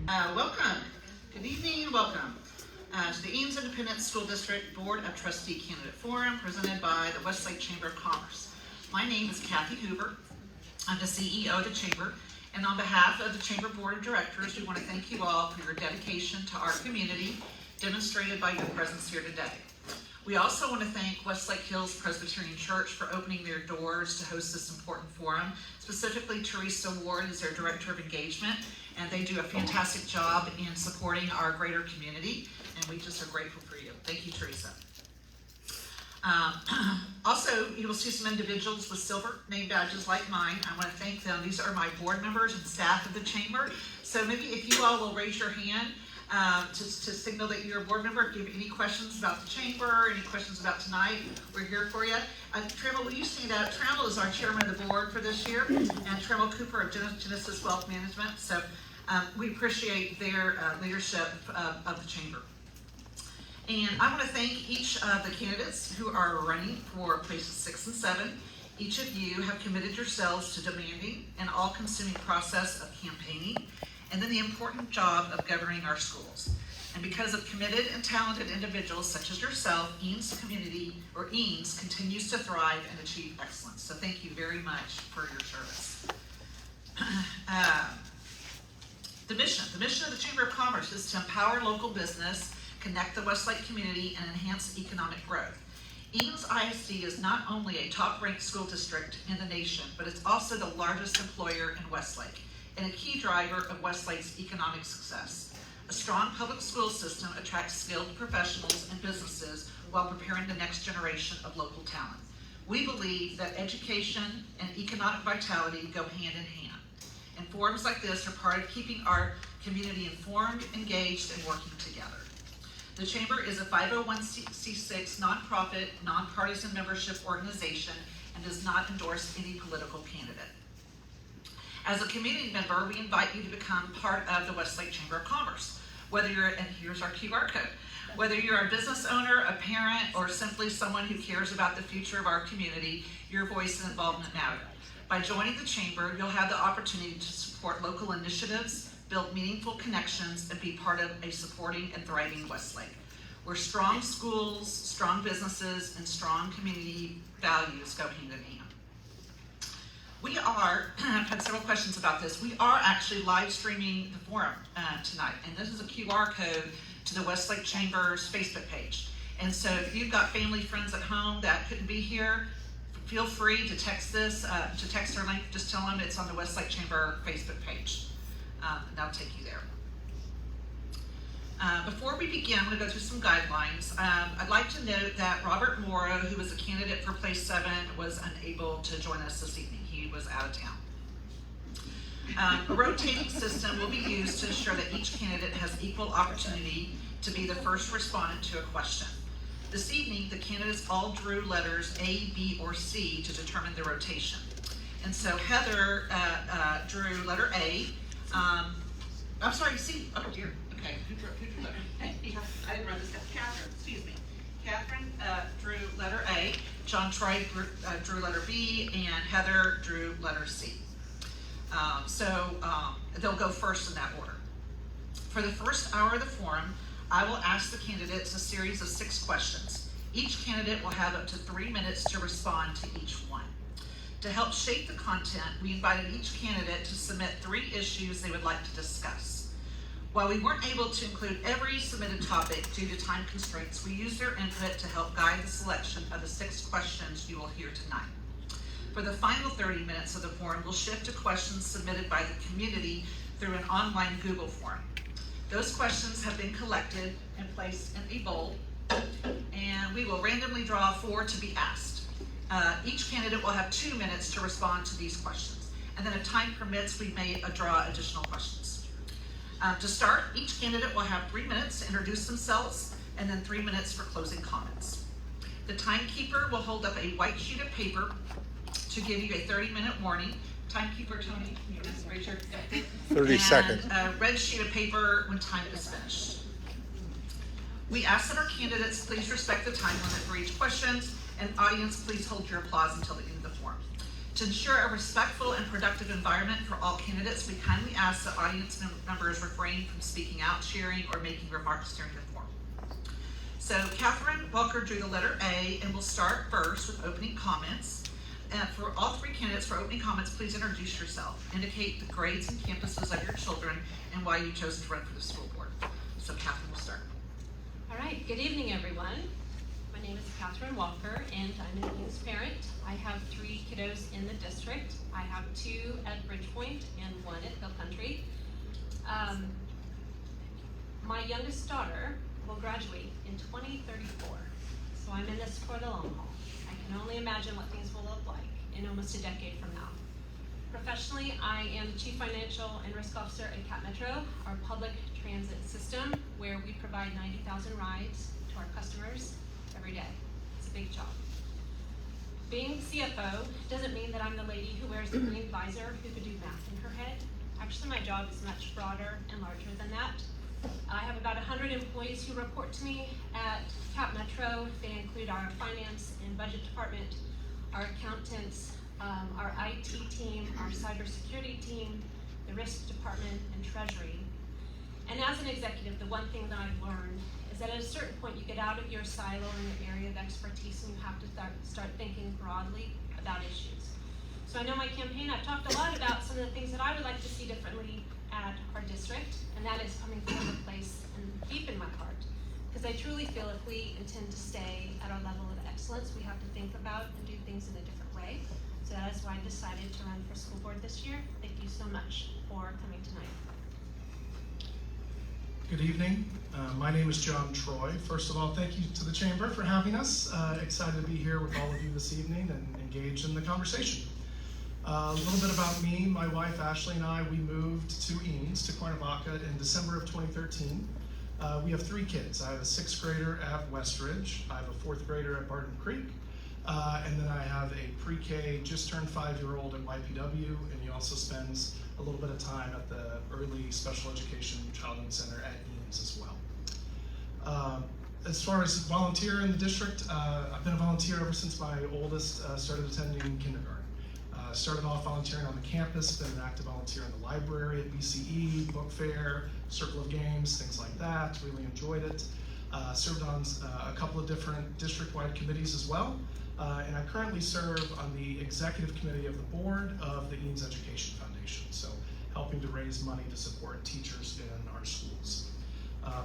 Welcome. Good evening and welcome to the Ames Independent School District Board of Trustee Candidate Forum presented by the Westlake Chamber of Commerce. My name is Kathy Hoover. I'm the CEO of the Chamber, and on behalf of the Chamber Board of Directors, we want to thank you all for your dedication to our community demonstrated by your presence here today. We also want to thank Westlake Hills Presbyterian Church for opening their doors to host this important forum. Specifically, Teresa Ward is their Director of Engagement, and they do a fantastic job in supporting our greater community, and we just are grateful for you. Thank you, Teresa. Also, you will see some individuals with silver name badges like mine. I want to thank them. These are my board members and staff of the Chamber. So maybe if you all will raise your hand to signal that you're a board member. If you have any questions about the Chamber, any questions about tonight, we're here for you. Trammell, will you stand up? Trammell is our chairman of the board for this year, and Trammell Cooper of Genesis Wealth Management. So we appreciate their leadership of the Chamber. And I want to thank each of the candidates who are running for places 6 and 7. Each of you have committed yourselves to demanding and all-consuming process of campaigning, and then the important job of governing our schools. And because of committed and talented individuals such as yourself, Eames continues to thrive and achieve excellence. So thank you very much for your service. The mission of the Chamber of Commerce is to empower local business, connect the Westlake community, and enhance economic growth. Eames ISD is not only a top-ranked school district in the nation, but it's also the largest employer in Westlake and a key driver of Westlake's economic success. A strong public school system attracts skilled professionals and businesses while preparing the next generation of local talent. We believe that education and economic vitality go hand in hand, and forums like this are part of keeping our community informed, engaged, and working together. The Chamber is a 501c6 nonprofit, nonpartisan membership organization and does not endorse any political candidate. As a community member, we invite you to become part of the Westlake Chamber of Commerce. Whether you're, and here's our QR code, whether you're a business owner, a parent, or simply someone who cares about the future of our community, your voice and involvement matter. By joining the Chamber, you'll have the opportunity to support local initiatives, build meaningful connections, and be part of a supporting and thriving Westlake, where strong schools, strong businesses, and strong community values go hand in hand. We are, I've had several questions about this, we are actually live streaming the forum tonight, and this is a QR code to the Westlake Chamber's Facebook page. And so if you've got family, friends at home that couldn't be here, feel free to text our link, just tell them it's on the Westlake Chamber Facebook page. And that'll take you there. Before we begin, I'm going to go through some guidelines. I'd like to note that Robert Morrow, who was a candidate for place 7, was unable to join us this evening. He was out of town. A rotating system will be used to ensure that each candidate has equal opportunity to be the first respondent to a question. This evening, the candidates all drew letters A, B, or C to determine the rotation. And so Heather drew letter A. I'm sorry, C. Oh dear. Okay, who drew letter A? I didn't run this down. Catherine, excuse me. Catherine drew letter A. John Troy drew letter B, and Heather drew letter C. They'll go first in that order. For the first hour of the forum, I will ask the candidates a series of 6 questions. Each candidate will have up to 3 minutes to respond to each one. To help shape the content, we invited each candidate to submit 3 issues they would like to discuss. While we weren't able to include every submitted topic due to time constraints, we used their input to help guide the selection of the 6 questions you will hear tonight. For the final 30 minutes of the forum, we'll shift to questions submitted by the community through an online Google form. Those questions have been collected and placed in a bowl, and we will randomly draw 4 to be asked. Each candidate will have 2 minutes to respond to these questions, and then if time permits, we may draw additional questions. To start, each candidate will have 3 minutes to introduce themselves, and then 3 minutes for closing comments. The timekeeper will hold up a white sheet of paper to give you a 30-minute warning. Timekeeper, Tony, you just raise your 30 seconds. And a red sheet of paper when time is finished. We ask that our candidates please respect the time limit for each question, and audience, please hold your applause until the end of the forum. To ensure a respectful and productive environment for all candidates, we kindly ask that audience members refrain from speaking out, cheering, or making remarks during the forum. So Catherine Walker drew the letter A, and we'll start first with opening comments. And for all three candidates, for opening comments, please introduce yourself. Indicate the grades and campuses of your children and why you chose to run for the school board. So Catherine will start. All right, good evening, everyone. My name is Catherine Walker, and I'm an Eames parent. I have 3 kiddos in the district. I have 2 at Bridgepoint and 1 at Hill Country. My youngest daughter will graduate in 2034, so I'm in this for the long haul. I can only imagine what things will look like in almost a decade from now. Professionally, I am Chief Financial and Risk Officer at Cap Metro, our public transit system, where we provide 90,000 rides to our customers every day. It's a big job. Being CFO doesn't mean that I'm the lady who wears the green visor who could do math in her head. Actually, my job is much broader and larger than that. I have about 100 employees who report to me at Cap Metro. They include our finance and budget department, our accountants, our IT team, our cybersecurity team, the risk department, and treasury. And as an executive, the one thing that I've learned is that at a certain point you get out of your silo and your area of expertise, and you have to start thinking broadly about issues. So I know my campaign, I've talked a lot about some of the things that I would like to see differently at our district, and that is coming from a place and deep in my heart. Because I truly feel if we intend to stay at our level of excellence, we have to think about and do things in a different way. So that is why I decided to run for school board this year. Thank you so much for coming tonight. Good evening. My name is John Troy. First of all, thank you to the Chamber for having us. Excited to be here with all of you this evening and engage in the conversation. A little bit about me. My wife Ashley and I, we moved to Eames, to Cuernavaca in December of 2013. We have 3 kids. I have a 6th grader at Westridge. I have a 4th grader at Barton Creek. And then I have a pre-K, just turned 5-year-old at YPW, and he also spends a little bit of time at the Early Special Education Childhood Center at Eames as well. As far as volunteer in the district, I've been a volunteer ever since my oldest started attending kindergarten. Started off volunteering on the campus, been an active volunteer in the library at BCE, book fair, Circle of Games, things like that. Really enjoyed it. Served on a couple of different district-wide committees as well. And I currently serve on the executive committee of the board of the Eames Education Foundation, so helping to raise money to support teachers in our schools.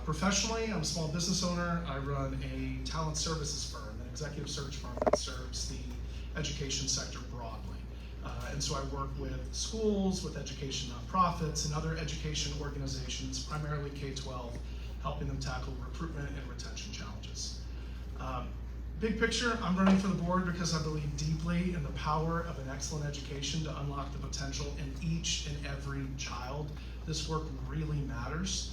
Professionally, I'm a small business owner. I run a talent services firm, an executive search firm that serves the education sector broadly. And so I work with schools, with education nonprofits, and other education organizations, primarily K-12, helping them tackle recruitment and retention challenges. Big picture, I'm running for the board because I believe deeply in the power of an excellent education to unlock the potential in each and every child. This work really matters.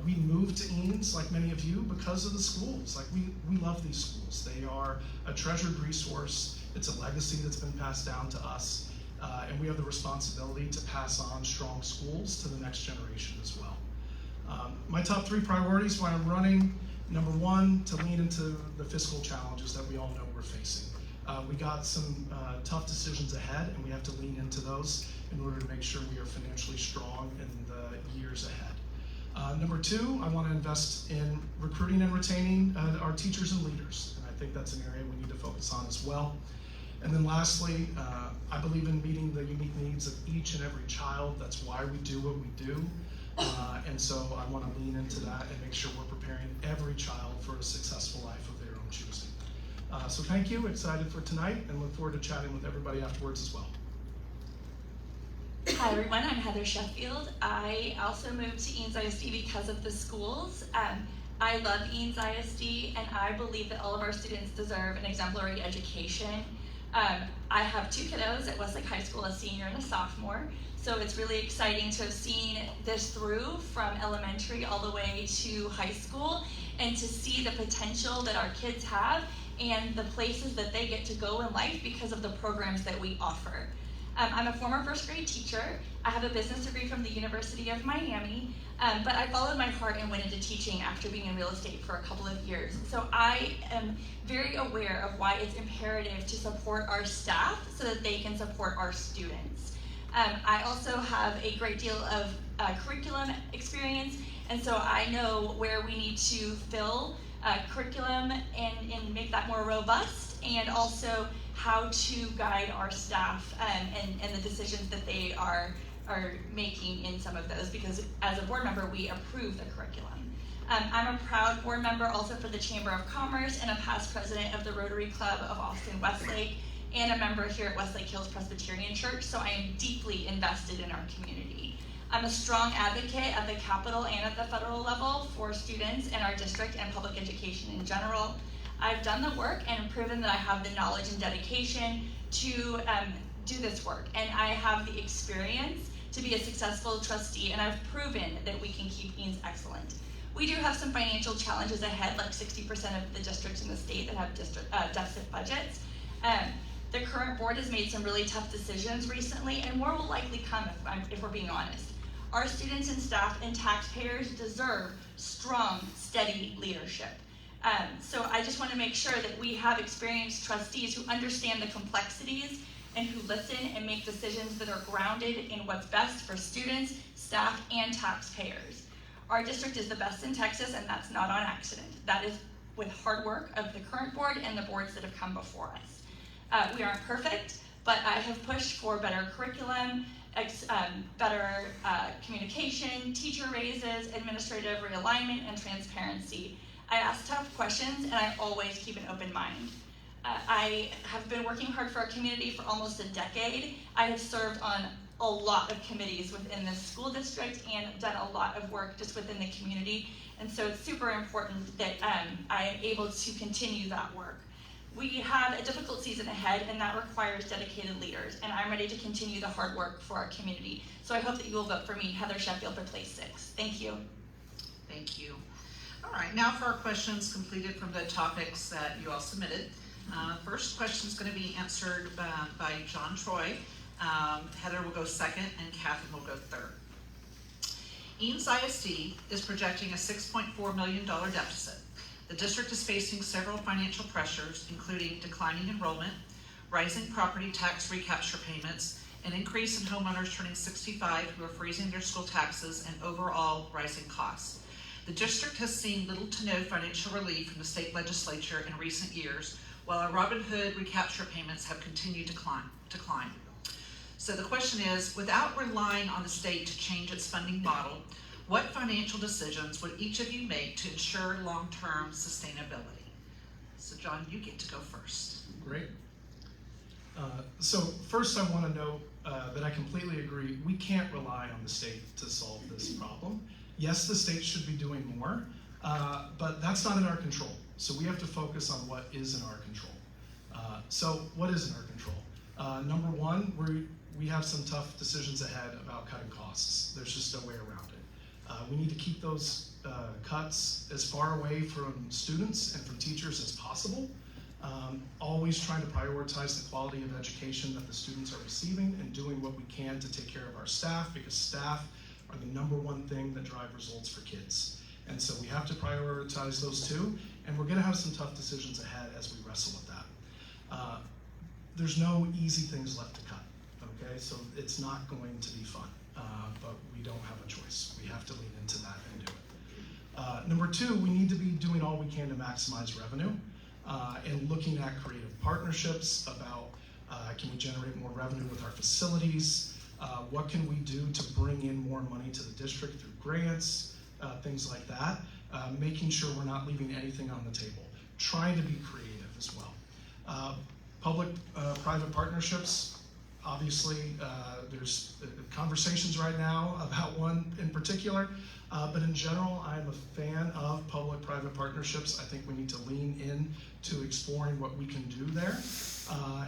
We moved to Eames, like many of you, because of the schools. Like we love these schools. They are a treasured resource. It's a legacy that's been passed down to us. And we have the responsibility to pass on strong schools to the next generation as well. My top 3 priorities when I'm running: number 1, to lean into the fiscal challenges that we all know we're facing. We got some tough decisions ahead, and we have to lean into those in order to make sure we are financially strong in the years ahead. Number 2, I want to invest in recruiting and retaining our teachers and leaders, and I think that's an area we need to focus on as well. And then lastly, I believe in meeting the unique needs of each and every child. That's why we do what we do. And so I want to lean into that and make sure we're preparing every child for a successful life of their own choosing. So thank you, excited for tonight, and look forward to chatting with everybody afterwards as well. Hi everyone, I'm Heather Sheffield. I also moved to Eames ISD because of the schools. I love Eames ISD, and I believe that all of our students deserve an exemplary education. I have 2 kiddos at Westlake High School, a senior and a sophomore, so it's really exciting to have seen this through from elementary all the way to high school, and to see the potential that our kids have and the places that they get to go in life because of the programs that we offer. I'm a former first grade teacher. I have a business degree from the University of Miami, but I followed my heart and went into teaching after being in real estate for a couple of years. So I am very aware of why it's imperative to support our staff so that they can support our students. I also have a great deal of curriculum experience, and so I know where we need to fill curriculum and make that more robust, and also how to guide our staff and the decisions that they are making in some of those, because as a board member, we approve the curriculum. I'm a proud board member also for the Chamber of Commerce and a past president of the Rotary Club of Austin Westlake, and a member here at Westlake Hills Presbyterian Church, so I am deeply invested in our community. I'm a strong advocate at the Capitol and at the federal level for students in our district and public education in general. I've done the work and proven that I have the knowledge and dedication to do this work, and I have the experience to be a successful trustee, and I've proven that we can keep Eanes excellent. We do have some financial challenges ahead, like 60% of the districts in the state that have deficit budgets. The current board has made some really tough decisions recently, and more will likely come if we're being honest. Our students and staff and taxpayers deserve strong, steady leadership. So I just want to make sure that we have experienced trustees who understand the complexities and who listen and make decisions that are grounded in what's best for students, staff, and taxpayers. Our district is the best in Texas, and that's not on accident. That is with hard work of the current board and the boards that have come before us. We aren't perfect, but I have pushed for better curriculum, better communication, teacher raises, administrative realignment, and transparency. I ask tough questions, and I always keep an open mind. I have been working hard for our community for almost a decade. I have served on a lot of committees within this school district and done a lot of work just within the community, and so it's super important that I am able to continue that work. We have a difficult season ahead, and that requires dedicated leaders, and I'm ready to continue the hard work for our community. So I hope that you will vote for me, Heather Sheffield, for place 6. Thank you. Thank you. All right, now for our questions completed from the topics that you all submitted. First question is going to be answered by John Troy. Heather will go second, and Catherine will go third. Eanes ISD is projecting a $6.4 million deficit. The district is facing several financial pressures, including declining enrollment, rising property tax recapture payments, an increase in homeowners turning 65 who are freezing their school taxes, and overall rising costs. The district has seen little to no financial relief from the state legislature in recent years, while our Robin Hood recapture payments have continued to decline. So the question is, without relying on the state to change its funding model, what financial decisions would each of you make to ensure long-term sustainability? So John, you get to go first. Great. So first I want to note that I completely agree. We can't rely on the state to solve this problem. Yes, the state should be doing more, but that's not in our control. So we have to focus on what is in our control. So what is in our control? Number one, we have some tough decisions ahead about cutting costs. There's just no way around it. We need to keep those cuts as far away from students and from teachers as possible. Always trying to prioritize the quality of education that the students are receiving and doing what we can to take care of our staff, because staff are the number one thing that drive results for kids. And so we have to prioritize those two, and we're gonna have some tough decisions ahead as we wrestle with that. There's no easy things left to cut, okay? So it's not going to be fun, but we don't have a choice. We have to lean into that and do it. Number two, we need to be doing all we can to maximize revenue and looking at creative partnerships about can we generate more revenue with our facilities? What can we do to bring in more money to the district through grants, things like that, making sure we're not leaving anything on the table, trying to be creative as well. Public-private partnerships, obviously there's conversations right now about one in particular, but in general, I'm a fan of public-private partnerships. I think we need to lean in to exploring what we can do there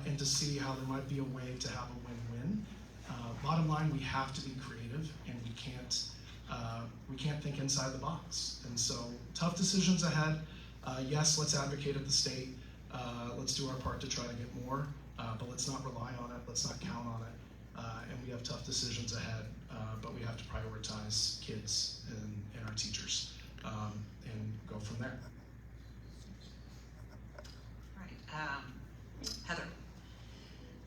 and to see how there might be a way to have a win-win. Bottom line, we have to be creative, and we can't think inside the box. And so, tough decisions ahead. Yes, let's advocate at the state. Let's do our part to try to get more, but let's not rely on it. Let's not count on it. and we have tough decisions ahead, but we have to prioritize kids and our teachers, and go from there. Right. Heather.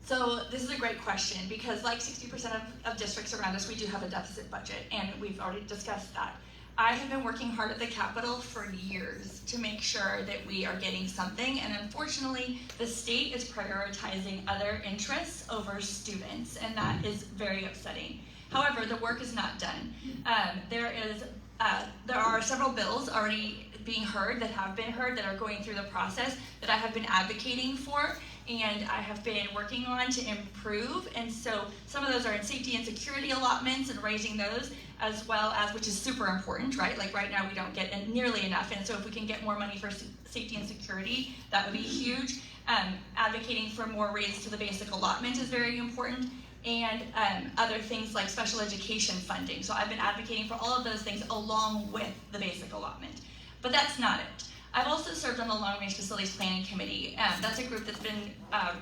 So this is a great question, because like 60% of districts around us, we do have a deficit budget, and we've already discussed that. I have been working hard at the Capitol for years to make sure that we are getting something, and unfortunately, the state is prioritizing other interests over students, and that is very upsetting. However, the work is not done. There are several bills already being heard, that have been heard, that are going through the process, that I have been advocating for, and I have been working on to improve. And so some of those are in safety and security allotments and raising those, as well as, which is super important, right? Like right now we don't get nearly enough, and so if we can get more money for safety and security, that would be huge. Advocating for more raises to the basic allotment is very important, and other things like special education funding. So I've been advocating for all of those things along with the basic allotment. But that's not it. I've also served on the Long Range Facilities Planning Committee. That's a group that's been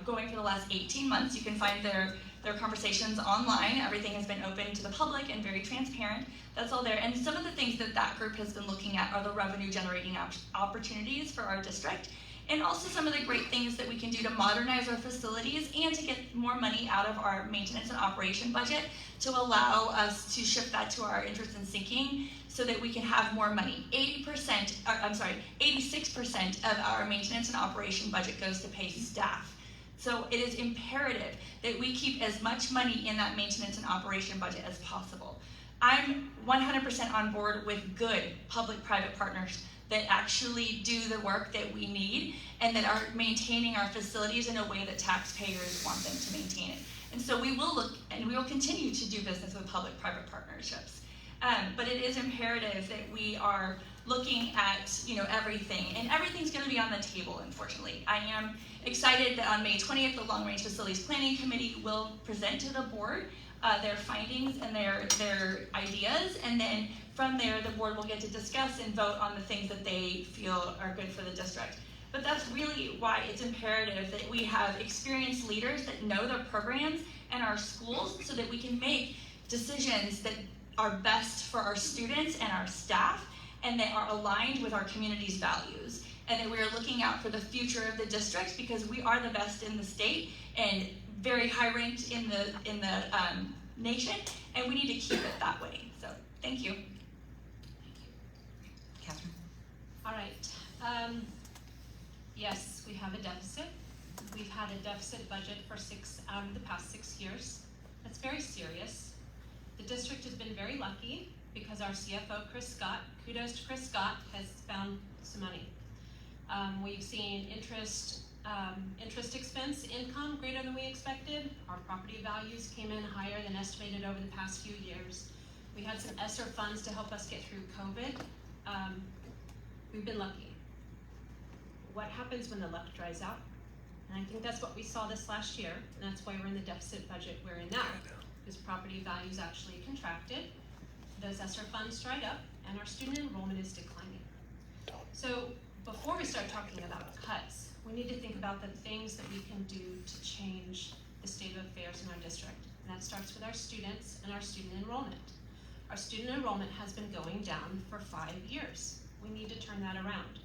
going for the last 18 months. You can find their conversations online. Everything has been open to the public and very transparent. That's all there. And some of the things that that group has been looking at are the revenue generating opportunities for our district, and also some of the great things that we can do to modernize our facilities and to get more money out of our maintenance and operation budget to allow us to shift that to our interest in sinking, so that we can have more money. 86% of our maintenance and operation budget goes to pay staff. So it is imperative that we keep as much money in that maintenance and operation budget as possible. I'm 100% on board with good public-private partners that actually do the work that we need and that are maintaining our facilities in a way that taxpayers want them to maintain it. And so we will look, and we will continue to do business with public-private partnerships. But it is imperative that we are looking at, everything, and everything's going to be on the table, unfortunately. I am excited that on May 20th, the Long Range Facilities Planning Committee will present to the board their findings and their ideas, and then from there, the board will get to discuss and vote on the things that they feel are good for the district. But that's really why it's imperative that we have experienced leaders that know their programs and our schools, so that we can make decisions that are best for our students and our staff, and that are aligned with our community's values, and that we are looking out for the future of the district, because we are the best in the state and very high ranked in the nation, and we need to keep it that way. So thank you. Catherine. All right. Yes, we have a deficit. We've had a deficit budget for 6 out of the past 6 years. That's very serious. The district has been very lucky because our CFO, Chris Scott, kudos to Chris Scott, has found some money. We've seen interest expense income greater than we expected. Our property values came in higher than estimated over the past few years. We had some ESSER funds to help us get through COVID. We've been lucky. What happens when the luck dries out? And I think that's what we saw this last year, and that's why we're in the deficit budget we're in now. Because property values actually contracted, those ESSER funds dried up, and our student enrollment is declining. So before we start talking about cuts, we need to think about the things that we can do to change the state of affairs in our district. And that starts with our students and our student enrollment. Our student enrollment has been going down for 5 years. We need to turn that around.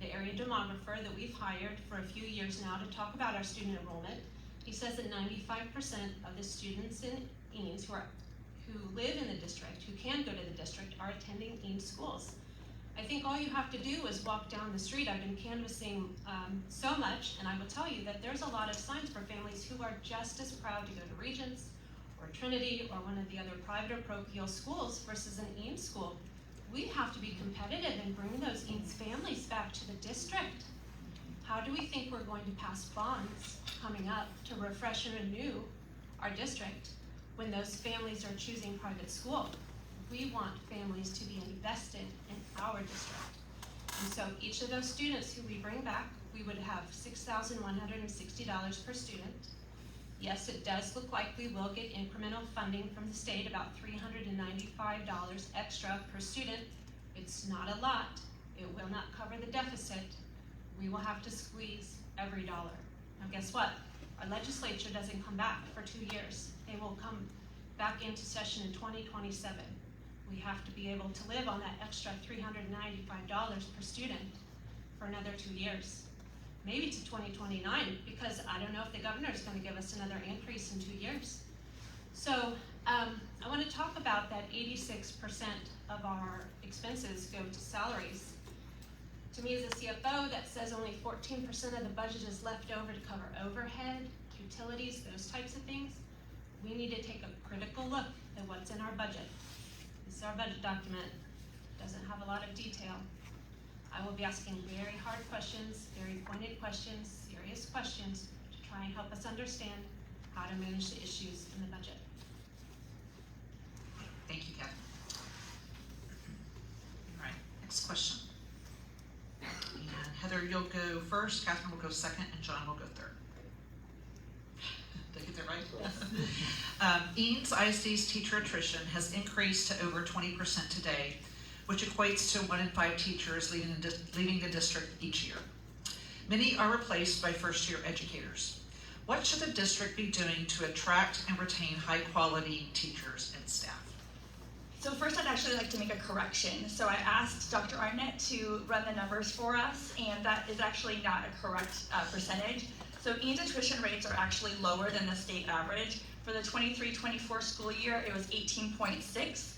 The area demographer that we've hired for a few years now to talk about our student enrollment, he says that 95% of the students in Eanes who live in the district, who can go to the district, are attending Eanes schools. I think all you have to do is walk down the street. I've been canvassing so much, and I will tell you that there's a lot of signs for families who are just as proud to go to Regents or Trinity or one of the other private or parochial schools versus an Eanes school. We have to be competitive and bring those Eanes families back to the district. How do we think we're going to pass bonds coming up to refresh and renew our district when those families are choosing private school? We want families to be invested in our district. And so each of those students who we bring back, we would have $6,160 per student. Yes, it does look like we will get incremental funding from the state, about $395 extra per student. It's not a lot. It will not cover the deficit. We will have to squeeze every dollar. Now guess what? Our legislature doesn't come back for 2 years. They will come back into session in 2027. We have to be able to live on that extra $395 per student for another 2 years. Maybe to 2029, because I don't know if the governor is going to give us another increase in 2 years. So I want to talk about that 86% of our expenses go to salaries. To me as a CFO, that says only 14% of the budget is left over to cover overhead, utilities, those types of things. We need to take a critical look at what's in our budget. This is our budget document. It doesn't have a lot of detail. I will be asking very hard questions, very pointed questions, serious questions to try and help us understand how to manage the issues in the budget. Thank you, Catherine. All right, next question. And Heather, you'll go first, Catherine will go second, and John will go third. Did I get that right? Eanes ISD's teacher attrition has increased to over 20% today, which equates to 1 in 5 teachers leaving the district each year. Many are replaced by first-year educators. What should the district be doing to attract and retain high-quality teachers and staff? So first, I'd actually like to make a correction. So I asked Dr. Arnett to run the numbers for us, and that is actually not a correct percentage. So Eanes attrition rates are actually lower than the state average. For the 23-24 school year, it was 18.6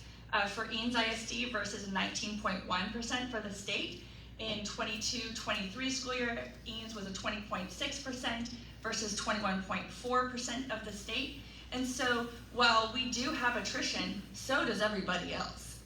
for Eanes ISD versus 19.1% for the state. In 22-23 school year, Eanes was a 20.6% versus 21.4% of the state. And so while we do have attrition, so does everybody else.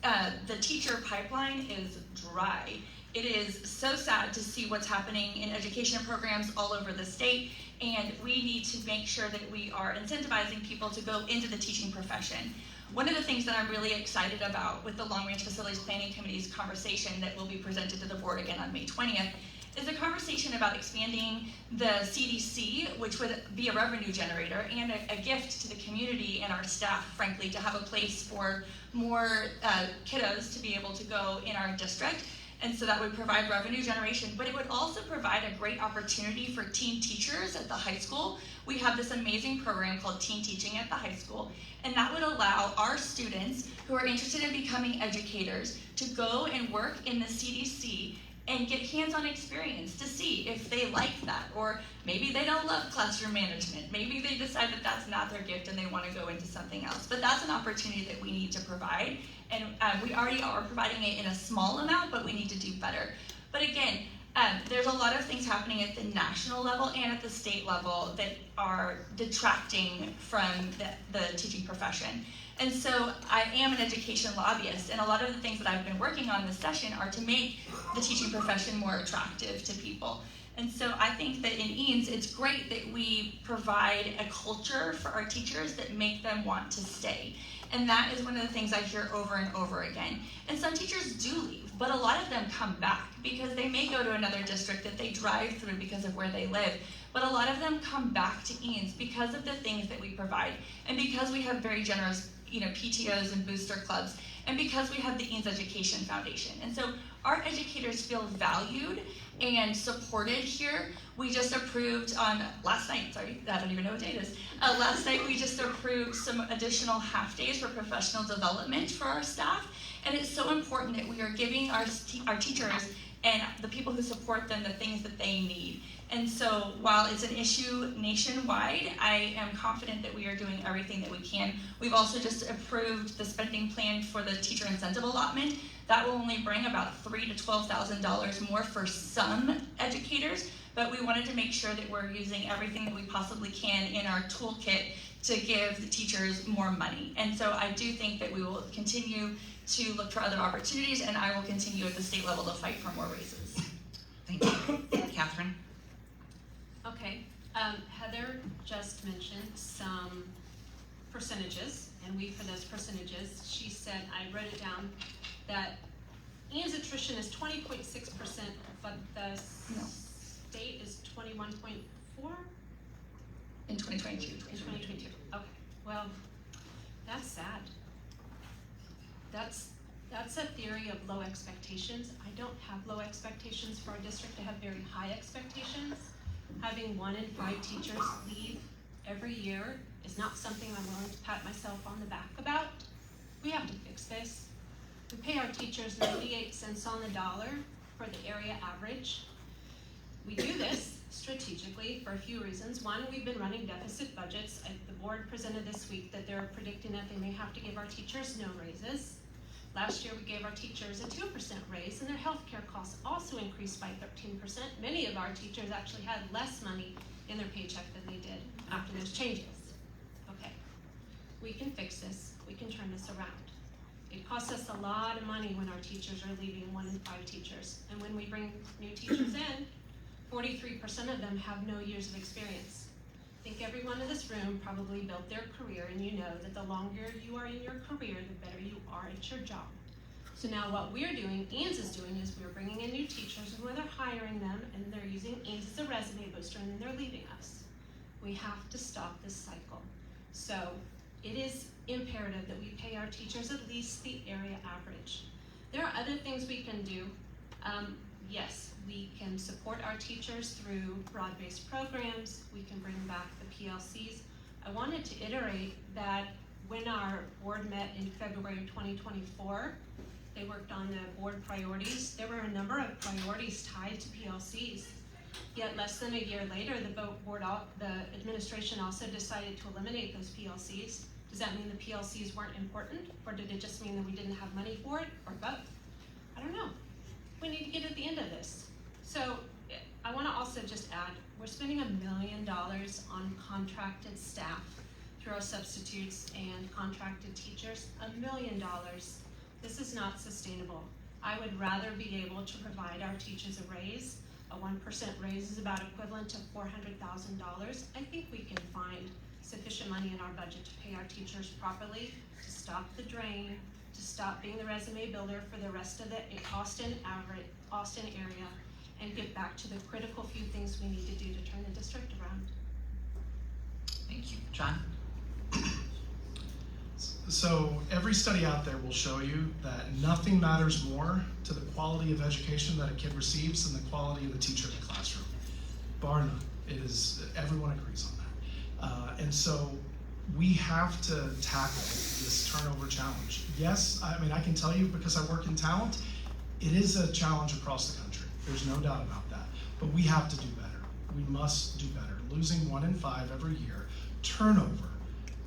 The teacher pipeline is dry. It is so sad to see what's happening in education programs all over the state, and we need to make sure that we are incentivizing people to go into the teaching profession. One of the things that I'm really excited about with the Long Range Facilities Planning Committee's conversation that will be presented to the board again on May 20th is a conversation about expanding the CDC, which would be a revenue generator and a gift to the community and our staff, frankly, to have a place for more kiddos to be able to go in our district. And so that would provide revenue generation, but it would also provide a great opportunity for teen teachers at the high school. We have this amazing program called Teen Teaching at the high school, and that would allow our students who are interested in becoming educators to go and work in the CDC and get hands-on experience to see if they like that, or maybe they don't love classroom management. Maybe they decide that that's not their gift and they want to go into something else. But that's an opportunity that we need to provide, and we already are providing it in a small amount, but we need to do better. But again, there's a lot of things happening at the national level and at the state level that are detracting from the teaching profession. And so I am an education lobbyist, and a lot of the things that I've been working on this session are to make the teaching profession more attractive to people. And so I think that in Eanes, it's great that we provide a culture for our teachers that make them want to stay. And that is one of the things I hear over and over again. And some teachers do leave, but a lot of them come back because they may go to another district that they drive through because of where they live. But a lot of them come back to Eanes because of the things that we provide, and because we have very generous PTOs and booster clubs, and because we have the Eanes Education Foundation. And so our educators feel valued and supported here. We just approved on last night, sorry, I don't even know what day it is. Last night we just approved some additional half days for professional development for our staff. And it's so important that we are giving our teachers and the people who support them the things that they need. And so while it's an issue nationwide, I am confident that we are doing everything that we can. We've also just approved the spending plan for the teacher incentive allotment. That will only bring about $3,000 to $12,000 more for some educators, but we wanted to make sure that we're using everything that we possibly can in our toolkit to give the teachers more money. And so I do think that we will continue to look for other opportunities, and I will continue at the state level to fight for more raises. Thank you. Catherine? Okay, Heather just mentioned some percentages, and we for those percentages, she said, I wrote it down, that Eanes attrition is 20.6%, but the state is 21.4? In 2022. In 2022, okay, well, that's sad. That's a theory of low expectations. I don't have low expectations for our district. I have very high expectations. Having 1 in 5 teachers leave every year is not something I'm willing to pat myself on the back about. We have to fix this. We pay our teachers 98 cents on the dollar for the area average. We do this strategically for a few reasons. One, we've been running deficit budgets. The board presented this week that they're predicting that they may have to give our teachers no raises. Last year, we gave our teachers a 2% raise, and their healthcare costs also increased by 13%. Many of our teachers actually had less money in their paycheck than they did after those changes. Okay, we can fix this. We can turn this around. It costs us a lot of money when our teachers are leaving, 1 in 5 teachers. And when we bring new teachers in, 43% of them have no years of experience. I think everyone in this room probably built their career, and you know that the longer you are in your career, the better you are at your job. So now what we're doing, Eanes is doing, is we're bringing in new teachers, and when they're hiring them, and they're using Eanes as a resume booster, and then they're leaving us. We have to stop this cycle. So it is imperative that we pay our teachers at least the area average. There are other things we can do. Yes, we can support our teachers through broad-based programs. We can bring back the PLCs. I wanted to iterate that when our board met in February of 2024, they worked on the board priorities. There were a number of priorities tied to PLCs. Yet less than a year later, the administration also decided to eliminate those PLCs. Does that mean the PLCs weren't important, or did it just mean that we didn't have money for it, or both? I don't know. We need to get at the end of this. So I want to also just add, we're spending $1 million on contracted staff through our substitutes and contracted teachers. $1 million. This is not sustainable. I would rather be able to provide our teachers a raise. A 1% raise is about equivalent to $400,000. I think we can find sufficient money in our budget to pay our teachers properly, to stop the drain, to stop being the resume builder for the rest of the Austin area, and get back to the critical few things we need to do to turn the district around. Thank you. John? So every study out there will show you that nothing matters more to the quality of education that a kid receives than the quality of the teacher in the classroom. Bar none. Everyone agrees on that. And so we have to tackle this turnover challenge. Yes, I mean, I can tell you because I work in talent, it is a challenge across the country. There's no doubt about that. But we have to do better. We must do better. Losing 1 in 5 every year, turnover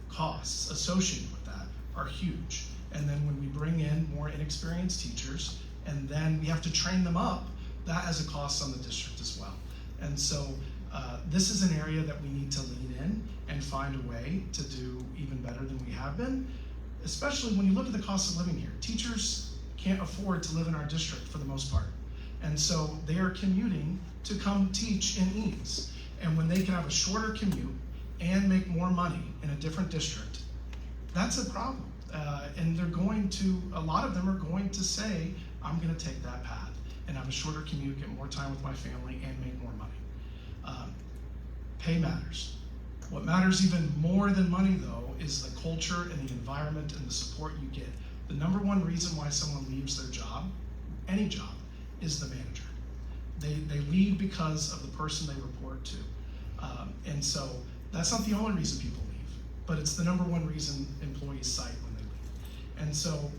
costs associated with that are huge. And then when we bring in more inexperienced teachers, and then we have to train them up, that has a cost on the district as well. And so this is an area that we need to lean in and find a way to do even better than we have been, especially when you look at the cost of living here. Teachers can't afford to live in our district for the most part. And so they are commuting to come teach in Eanes. And when they can have a shorter commute and make more money in a different district, that's a problem. And a lot of them are going to say, I'm gonna take that path and have a shorter commute, get more time with my family, and make more money. Pay matters. What matters even more than money, though, is the culture and the environment and the support you get. The number one reason why someone leaves their job, any job, is the manager. They leave because of the person they report to. And so that's not the only reason people leave, but it's the number one reason employees cite when they leave. And so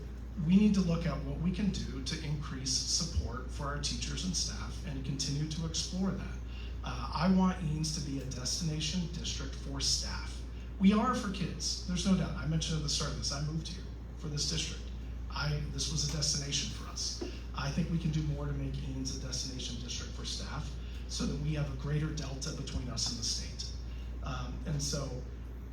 we need to look at what we can do to increase support for our teachers and staff and continue to explore that. I want Eanes to be a destination district for staff. We are for kids, there's no doubt. I mentioned at the start of this, I moved here for this district. This was a destination for us. I think we can do more to make Eanes a destination district for staff so that we have a greater delta between us and the state. And so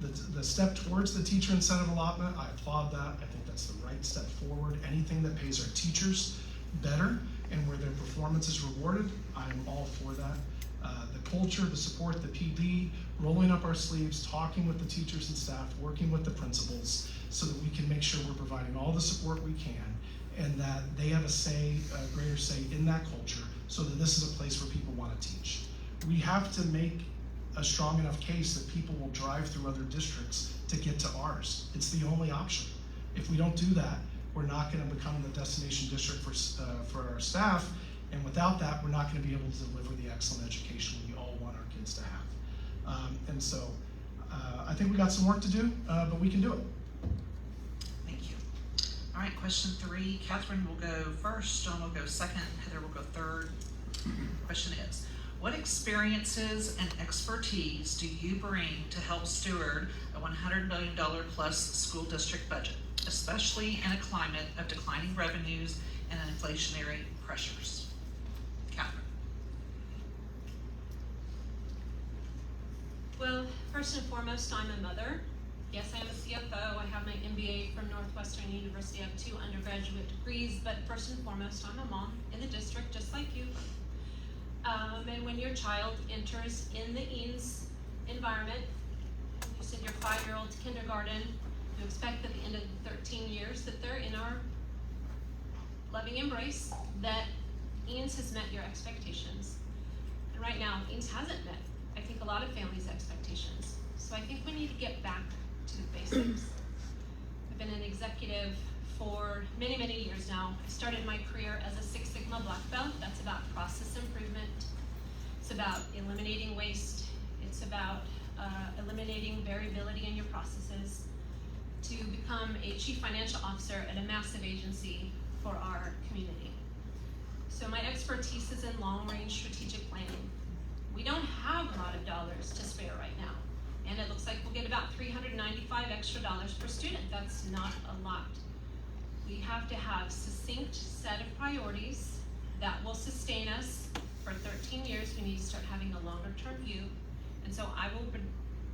the step towards the teacher incentive allotment, I applaud that. I think that's the right step forward. Anything that pays our teachers better and where their performance is rewarded, I'm all for that. The culture, the support, the PD, rolling up our sleeves, talking with the teachers and staff, working with the principals so that we can make sure we're providing all the support we can and that they have a greater say in that culture so that this is a place where people want to teach. We have to make a strong enough case that people will drive through other districts to get to ours. It's the only option. If we don't do that, we're not going to become the destination district for our staff, And without that, we're not going to be able to deliver the excellent education we all want our kids to have. And so I think we got some work to do, but we can do it. Thank you. All right, question 3. Catherine will go first, John will go second, Heather will go third. Question is, what experiences and expertise do you bring to help steward a $100 million plus school district budget, especially in a climate of declining revenues and inflationary pressures? Catherine. Well, first and foremost, I'm a mother. Yes, I am a CFO. I have my MBA from Northwestern University. I have 2 undergraduate degrees, but first and foremost, I'm a mom in the district, just like you. And when your child enters in the Eanes environment, you said your 5-year-old kindergarten, you expect at the end of 13 years that they're in our loving embrace, that Eanes has met your expectations. And right now, Eanes hasn't met, I think, a lot of families' expectations. So I think we need to get back to the basics. I've been an executive for many, many years now. I started my career as a Six Sigma black belt. That's about process improvement. It's about eliminating waste. It's about eliminating variability in your processes, to become a chief financial officer at a massive agency for our community. So my expertise is in long-range strategic planning. We don't have a lot of dollars to spare right now, and it looks like we'll get about $395 extra per student. That's not a lot. We have to have a succinct set of priorities that will sustain us for 13 years. We need to start having a longer-term view, and so I will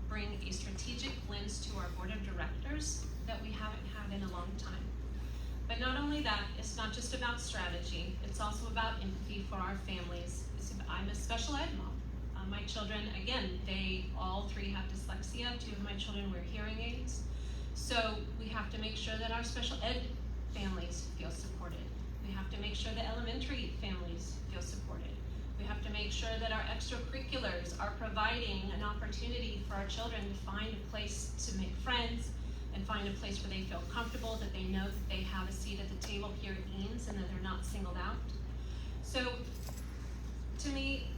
bring a strategic lens to our board of directors that we haven't had in a long time. But not only that, it's not just about strategy, it's also about empathy for our families. I'm a special ed mom. My children, again, they all 3 have dyslexia. 2 of my children wear hearing aids. So we have to make sure that our special ed families feel supported. We have to make sure that elementary families feel supported. We have to make sure that our extracurriculars are providing an opportunity for our children to find a place to make friends and find a place where they feel comfortable, that they know that they have a seat at the table here at Eanes and that they're not singled out. So to me,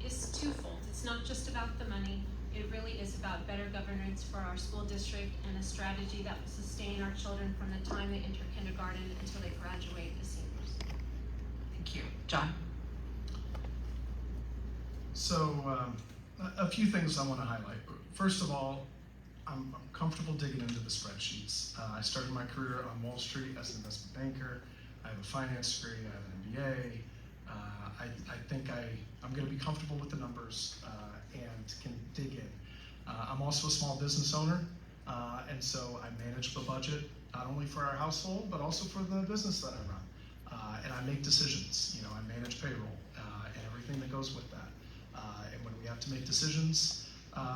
it's twofold. It's not just about the money. It really is about better governance for our school district and a strategy that will sustain our children from the time they enter kindergarten until they graduate as seniors. Thank you. John? So a few things I want to highlight. First of all, I'm comfortable digging into the spreadsheets. I started my career on Wall Street as an investment banker. I have a finance degree, I have an MBA. I think I'm going to be comfortable with the numbers and can dig in. I'm also a small business owner, and so I manage the budget not only for our household, but also for the business that I run. And I make decisions. I manage payroll and everything that goes with that. And when we have to make decisions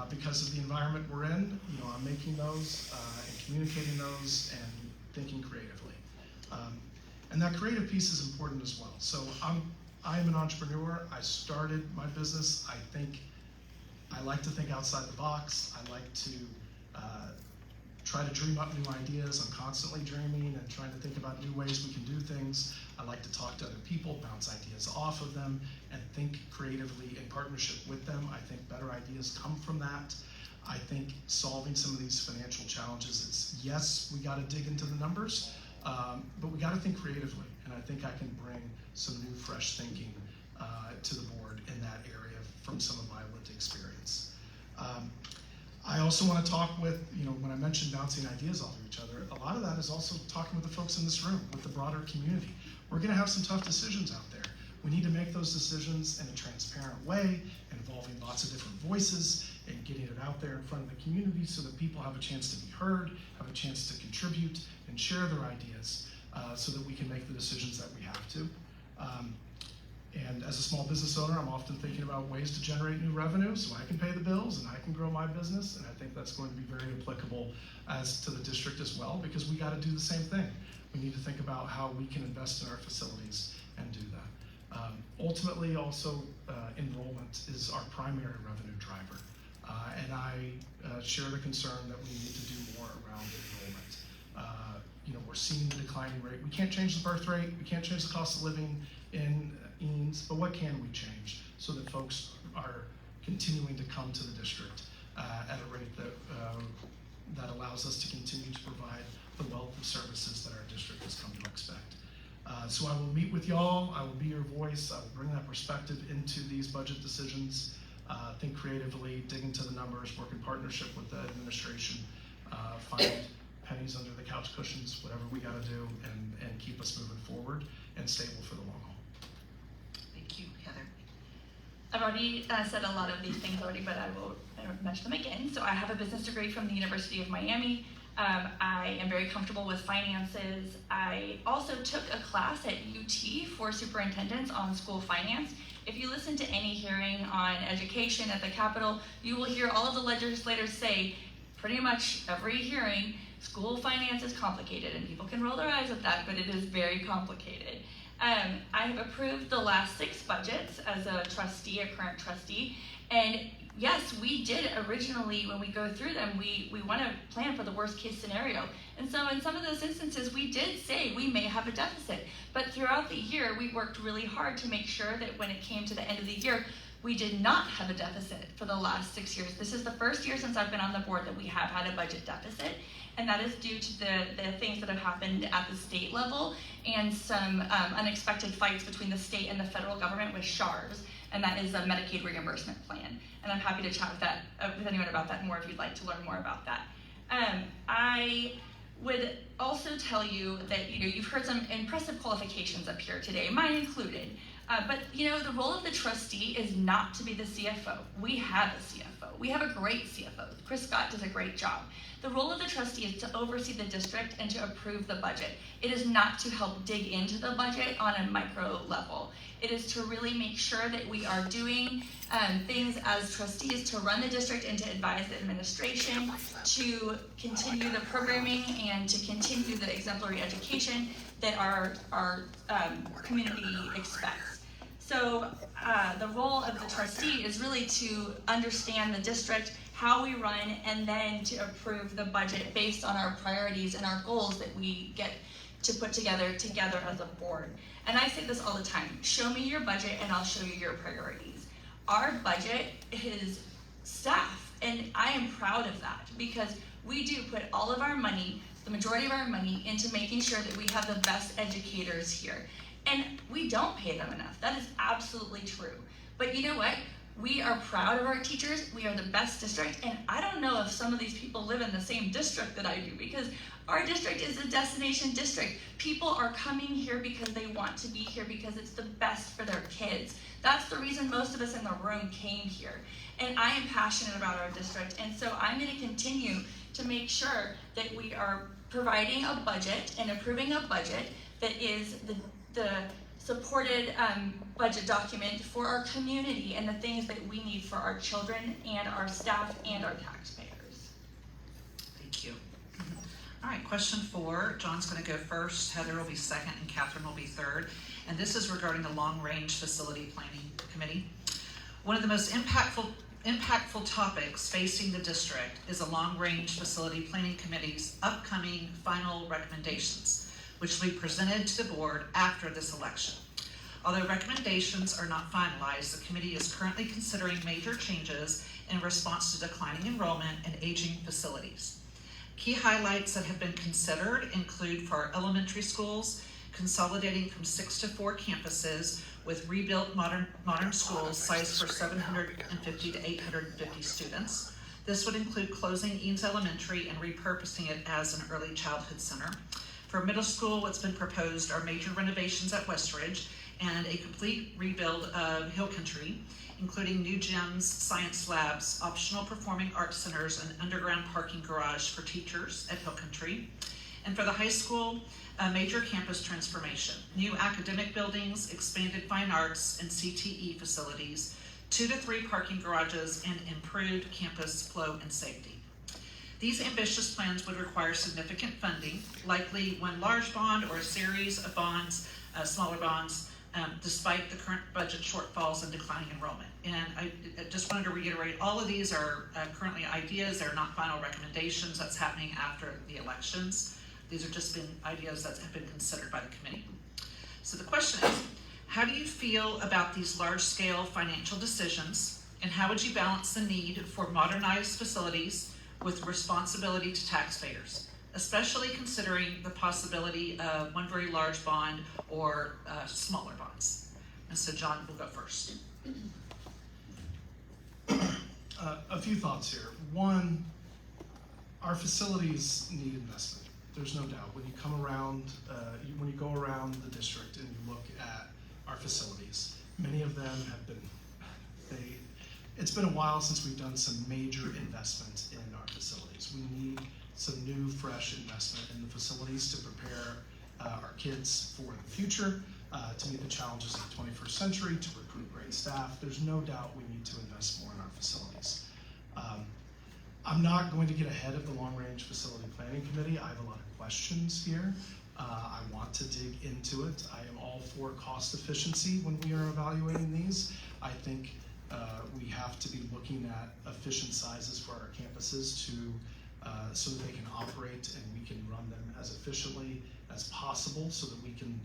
because of the environment we're in, I'm making those and communicating those and thinking creatively. And that creative piece is important as well. So I'm an entrepreneur. I started my business. I like to think outside the box. I like to try to dream up new ideas. I'm constantly dreaming and trying to think about new ways we can do things. I like to talk to other people, bounce ideas off of them, and think creatively in partnership with them. I think better ideas come from that. I think solving some of these financial challenges, yes, we got to dig into the numbers, but we got to think creatively. And I think I can bring some new, fresh thinking to the board in that area from some of my lived experience. I also want to talk with, when I mentioned bouncing ideas off of each other, a lot of that is also talking with the folks in this room, with the broader community. We're going to have some tough decisions out there. We need to make those decisions in a transparent way, involving lots of different voices, and getting it out there in front of the community so that people have a chance to be heard, have a chance to contribute, and share their ideas so that we can make the decisions that we have to. And as a small business owner, I'm often thinking about ways to generate new revenue so I can pay the bills and I can grow my business. And I think that's going to be very applicable as to the district as well, because we got to do the same thing. We need to think about how we can invest in our facilities and do that. Ultimately, also, enrollment is our primary revenue driver. And I share the concern that we need to do more around enrollment. We're seeing the declining rate. We can't change the birth rate. We can't change the cost of living. in Eanes, but what can we change so that folks are continuing to come to the district at a rate that allows us to continue to provide the wealth of services that our district has come to expect. So I will meet with y'all, I will be your voice, I will bring that perspective into these budget decisions, think creatively, dig into the numbers, work in partnership with the administration, find pennies under the couch cushions, whatever we gotta do, and keep us moving forward and stable for the long haul. Thank you, Heather. I've already said a lot of these things already, but I will mention them again. So I have a business degree from the University of Miami. I am very comfortable with finances. I also took a class at UT for superintendents on school finance. If you listen to any hearing on education at the Capitol, you will hear all of the legislators say, pretty much every hearing, school finance is complicated, and people can roll their eyes at that, but it is very complicated. I have approved the last 6 budgets as a trustee, a current trustee, and yes, we did originally, when we go through them, we want to plan for the worst case scenario. And so in some of those instances, we did say we may have a deficit, but throughout the year, we worked really hard to make sure that when it came to the end of the year, we did not have a deficit for the last 6 years. This is the first year since I've been on the board that we have had a budget deficit, and that is due to the things that have happened at the state level and some unexpected fights between the state and the federal government with SHARS, and that is a Medicaid reimbursement plan. And I'm happy to chat with anyone about that more if you'd like to learn more about that. I would also tell you that you've heard some impressive qualifications up here today, mine included. But the role of the trustee is not to be the CFO. We have a CFO. We have a great CFO. Chris Scott does a great job. The role of the trustee is to oversee the district and to approve the budget. It is not to help dig into the budget on a micro level. It is to really make sure that we are doing things as trustees to run the district and to advise the administration, to continue the programming and to continue the exemplary education that our community expects. So the role of the trustee is really to understand the district, how we run, and then to approve the budget based on our priorities and our goals that we get to put together as a board. And I say this all the time, show me your budget and I'll show you your priorities. Our budget is staff, and I am proud of that because we do put all of our money, the majority of our money, into making sure that we have the best educators here. And we don't pay them enough. That is absolutely true. But you know what? We are proud of our teachers. We are the best district. And I don't know if some of these people live in the same district that I do, because our district is a destination district. People are coming here because they want to be here because it's the best for their kids. That's the reason most of us in the room came here. And I am passionate about our district. And so I'm going to continue to make sure that we are providing a budget and approving a budget that is the supported budget document for our community and the things that we need for our children and our staff and our taxpayers. Thank you. All right, question 4. John's going to go first, Heather will be second, and Catherine will be third. And this is regarding the long-range facility planning committee. One of the most impactful topics facing the district is a long-range facility planning committee's upcoming final recommendations, which will be presented to the board after this election. Although recommendations are not finalized, the committee is currently considering major changes in response to declining enrollment and aging facilities. Key highlights that have been considered include for our elementary schools, consolidating from 6 to 4 campuses with rebuilt modern schools sized for 750 to 850 students. This would include closing Eanes Elementary and repurposing it as an early childhood center. For middle school, what's been proposed are major renovations at Westridge and a complete rebuild of Hill Country, including new gyms, science labs, optional performing arts centers, and underground parking garage for teachers at Hill Country. And for the high school, a major campus transformation, new academic buildings, expanded fine arts and CTE facilities, 2 to 3 parking garages, and improved campus flow and safety. These ambitious plans would require significant funding, likely one large bond or a series of bonds, smaller bonds, despite the current budget shortfalls and declining enrollment. And I just wanted to reiterate, all of these are currently ideas. They're not final recommendations. That's happening after the elections. These are just been ideas that have been considered by the committee. So the question is, How do you feel about these large-scale financial decisions, and how would you balance the need for modernized facilities with responsibility to taxpayers, especially considering the possibility of one very large bond or smaller bonds? And so John will go first. A few thoughts here. One, our facilities need investment. There's no doubt. When you come around, when you go around the district and you look at our facilities, many of them have been, it's been a while since we've done some major investments in our facilities. We need some new, fresh investment in the facilities to prepare our kids for the future, to meet the challenges of the 21st century, to recruit great staff. There's no doubt we need to invest more in our facilities. I'm not going to get ahead of the long-range facility planning committee. I have a lot of questions here. I want to dig into it. I am all for cost efficiency when we are evaluating these. I think we have to be looking at efficient sizes for our campuses so that they can operate and we can run them as efficiently as possible so that we can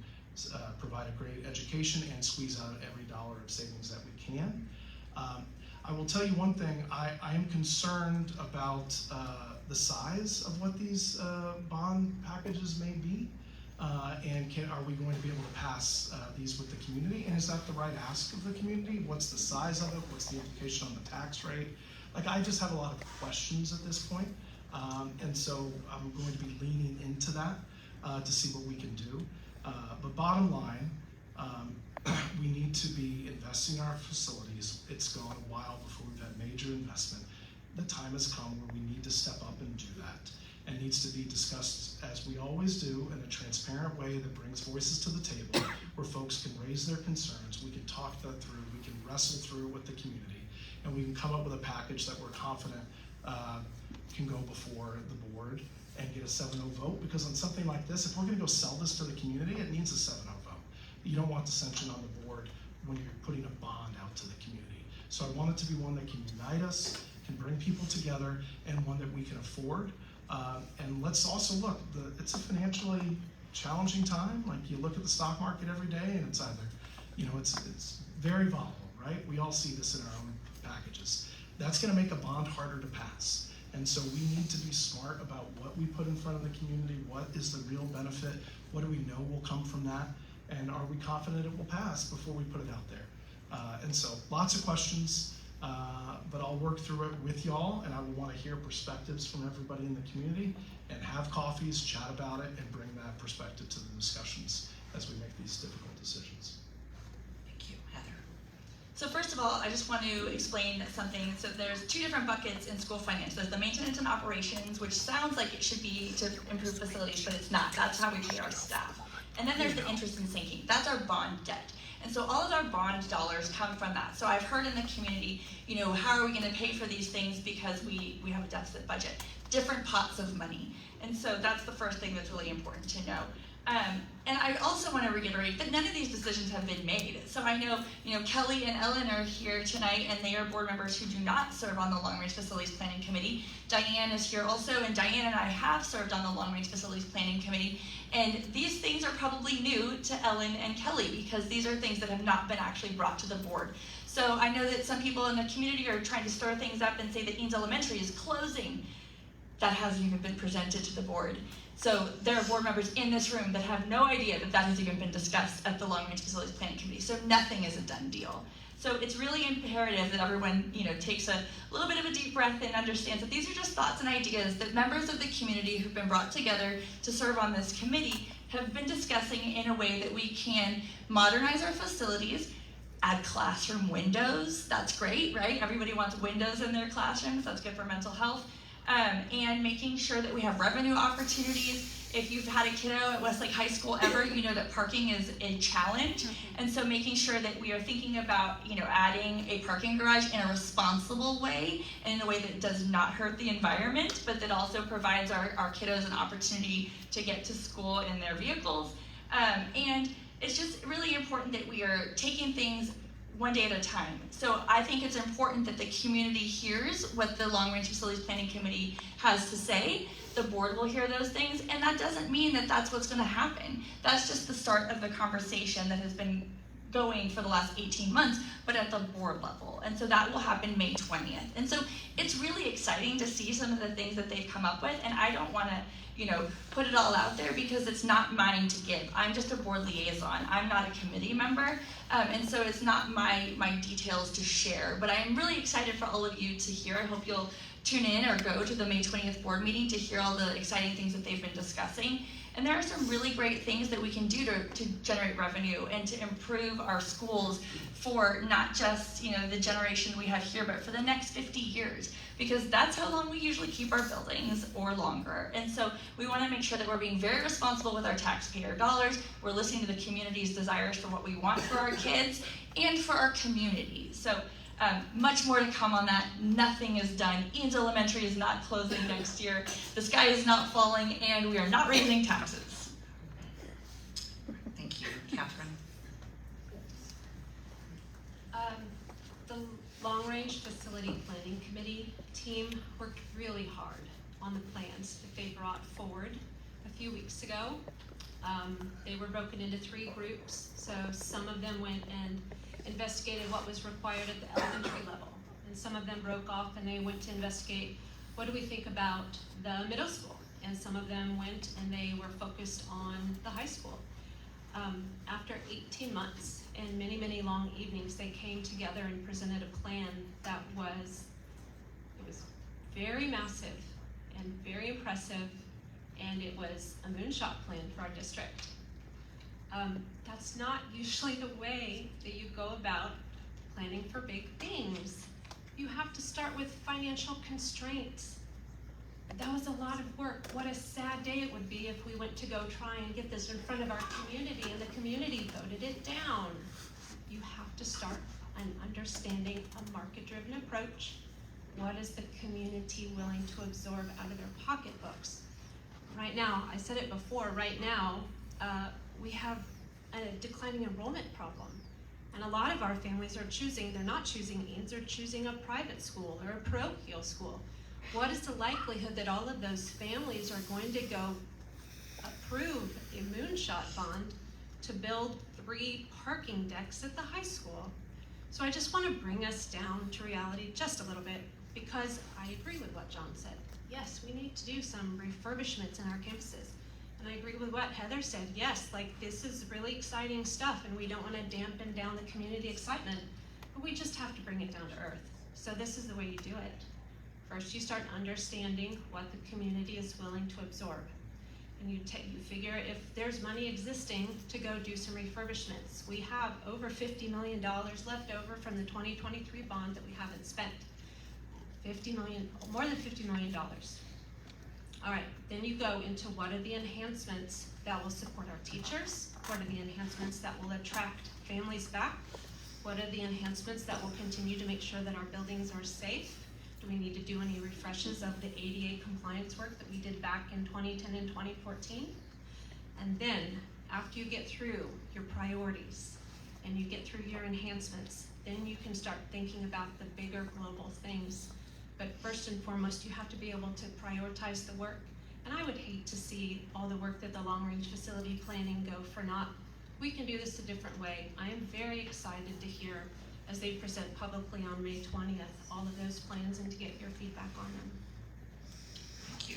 provide a great education and squeeze out every dollar of savings that we can. I will tell you one thing, I am concerned about the size of what these bond packages may be, and are we going to be able to pass these with the community, and is that the right ask of the community? What's the size of it? What's the implication on the tax rate? Like, I just have a lot of questions at this point, and so I'm going to be leaning into that to see what we can do. But bottom line, we need to be investing in our facilities. It's gone a while before we've had major investment. The time has come where we need to step up and do that, and needs to be discussed, as we always do, in a transparent way that brings voices to the table, where folks can raise their concerns, we can talk that through, we can wrestle through it with the community, and we can come up with a package that we're confident can go before the board and get a 7-0 vote, because on something like this, if we're gonna go sell this to the community, it needs a 7-0 vote. You don't want dissension on the board when you're putting a bond out to the community. So I want it to be one that can unite us, can bring people together, and one that we can afford. And let's also look, it's a financially challenging time. Like, you look at the stock market every day and it's either, it's very volatile, right? We all see this in our own packages. That's gonna make a bond harder to pass. And so we need to be smart about what we put in front of the community, what is the real benefit, what do we know will come from that, and are we confident it will pass before we put it out there? And so lots of questions, but I'll work through it with y'all, and I will want to hear perspectives from everybody in the community and have coffees, chat about it, and bring that perspective to the discussions as we make these difficult decisions. Thank you. Heather. So first of all, I just want to explain something. So there's two different buckets in school finance. There's the maintenance and operations, which sounds like it should be to improve facilities, but it's not. That's how we pay our staff. And then there's the interest and sinking. That's our bond debt. And so all of our bond dollars come from that. So I've heard in the community, how are we gonna pay for these things because we have a deficit budget? Different pots of money. And so that's the first thing that's really important to know. And I also want to reiterate that none of these decisions have been made. So I know, Kelly and Ellen are here tonight, and they are board members who do not serve on the Long Range Facilities Planning Committee. Diane is here also, and Diane and I have served on the Long Range Facilities Planning Committee. And these things are probably new to Ellen and Kelly, because these are things that have not been actually brought to the board. So I know that some people in the community are trying to stir things up and say that Eanes Elementary is closing. That hasn't even been presented to the board. So there are board members in this room that have no idea that that has even been discussed at the Long Range Facilities Planning Committee. So nothing is a done deal. So it's really imperative that everyone, takes a little bit of a deep breath and understands that these are just thoughts and ideas that members of the community who've been brought together to serve on this committee have been discussing in a way that we can modernize our facilities, add classroom windows. That's great, right? Everybody wants windows in their classrooms. That's good for mental health. And making sure that we have revenue opportunities. If you've had a kiddo at Westlake High School ever, you know that parking is a challenge. And so making sure that we are thinking about, adding a parking garage in a responsible way, and in a way that does not hurt the environment, but that also provides our kiddos an opportunity to get to school in their vehicles. And it's just really important that we are taking things one day at a time. So I think it's important that the community hears what the Long Range Facilities Planning Committee has to say. The board will hear those things, and that doesn't mean that that's what's gonna happen. That's just the start of the conversation that has been going for the last 18 months, but at the board level. And so that will happen May 20th. And so it's really exciting to see some of the things that they've come up with, and I don't want to, put it all out there because it's not mine to give. I'm just a board liaison. I'm not a committee member, and so it's not my details to share. But I'm really excited for all of you to hear. I hope you'll tune in or go to the May 20th board meeting to hear all the exciting things that they've been discussing. And there are some really great things that we can do to generate revenue and to improve our schools for not just the generation we have here, but for the next 50 years, because that's how long we usually keep our buildings or longer. And so we want to make sure that we're being very responsible with our taxpayer dollars. We're listening to the community's desires for what we want for our kids and for our community. So much more to come on that. Nothing is done. Eanes Elementary is not closing next year. The sky is not falling, and we are not raising taxes. Thank you. Catherine? The Long Range Facility Planning Committee team worked really hard on the plans that they brought forward a few weeks ago. They were broken into 3 groups, so some of them went and investigated what was required at the elementary level, and some of them broke off and they went to investigate what do we think about the middle school, and some of them went and they were focused on the high school. After 18 months and many, many long evenings, they came together and presented a plan that was very massive and very impressive, and it was a moonshot plan for our district. That's not usually the way that you go about planning for big things. You have to start with financial constraints. That was a lot of work. What a sad day it would be if we went to go try and get this in front of our community and the community voted it down. You have to start on understanding a market-driven approach. What is the community willing to absorb out of their pocketbooks? Right now, I said it before, right now, we have a declining enrollment problem. And a lot of our families are they're not choosing Eanes, they're choosing a private school or a parochial school. What is the likelihood that all of those families are going to go approve a moonshot bond to build 3 parking decks at the high school? So I just want to bring us down to reality just a little bit, because I agree with what John said. Yes, we need to do some refurbishments in our campuses. And I agree with what Heather said. Yes, this is really exciting stuff, and we don't want to dampen down the community excitement, but we just have to bring it down to earth. So this is the way you do it. First, you start understanding what the community is willing to absorb. And you figure if there's money existing to go do some refurbishments. We have over $50 million left over from the 2023 bond that we haven't spent. More than $50 million. All right, then you go into what are the enhancements that will support our teachers? What are the enhancements that will attract families back? What are the enhancements that will continue to make sure that our buildings are safe? Do we need to do any refreshes of the ADA compliance work that we did back in 2010 and 2014? And then, after you get through your priorities and you get through your enhancements, then you can start thinking about the bigger global things. But first and foremost, you have to be able to prioritize the work. And I would hate to see all the work that the long-range facility planning go for naught. We can do this a different way. I am very excited to hear, as they present publicly on May 20th, all of those plans and to get your feedback on them. Thank you.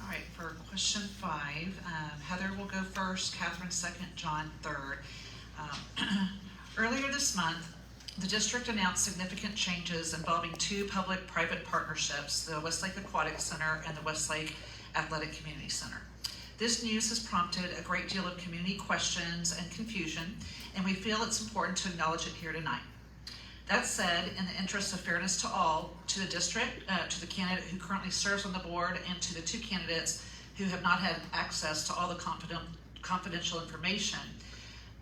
All right, for question 5, Heather will go first, Catherine second, John third. Earlier this month, the district announced significant changes involving 2 public-private partnerships, the Westlake Aquatic Center and the Westlake Athletic Community Center. This news has prompted a great deal of community questions and confusion, and we feel it's important to acknowledge it here tonight. That said, in the interest of fairness to all, to the district, to the candidate who currently serves on the board, and to the 2 candidates who have not had access to all the confidential information,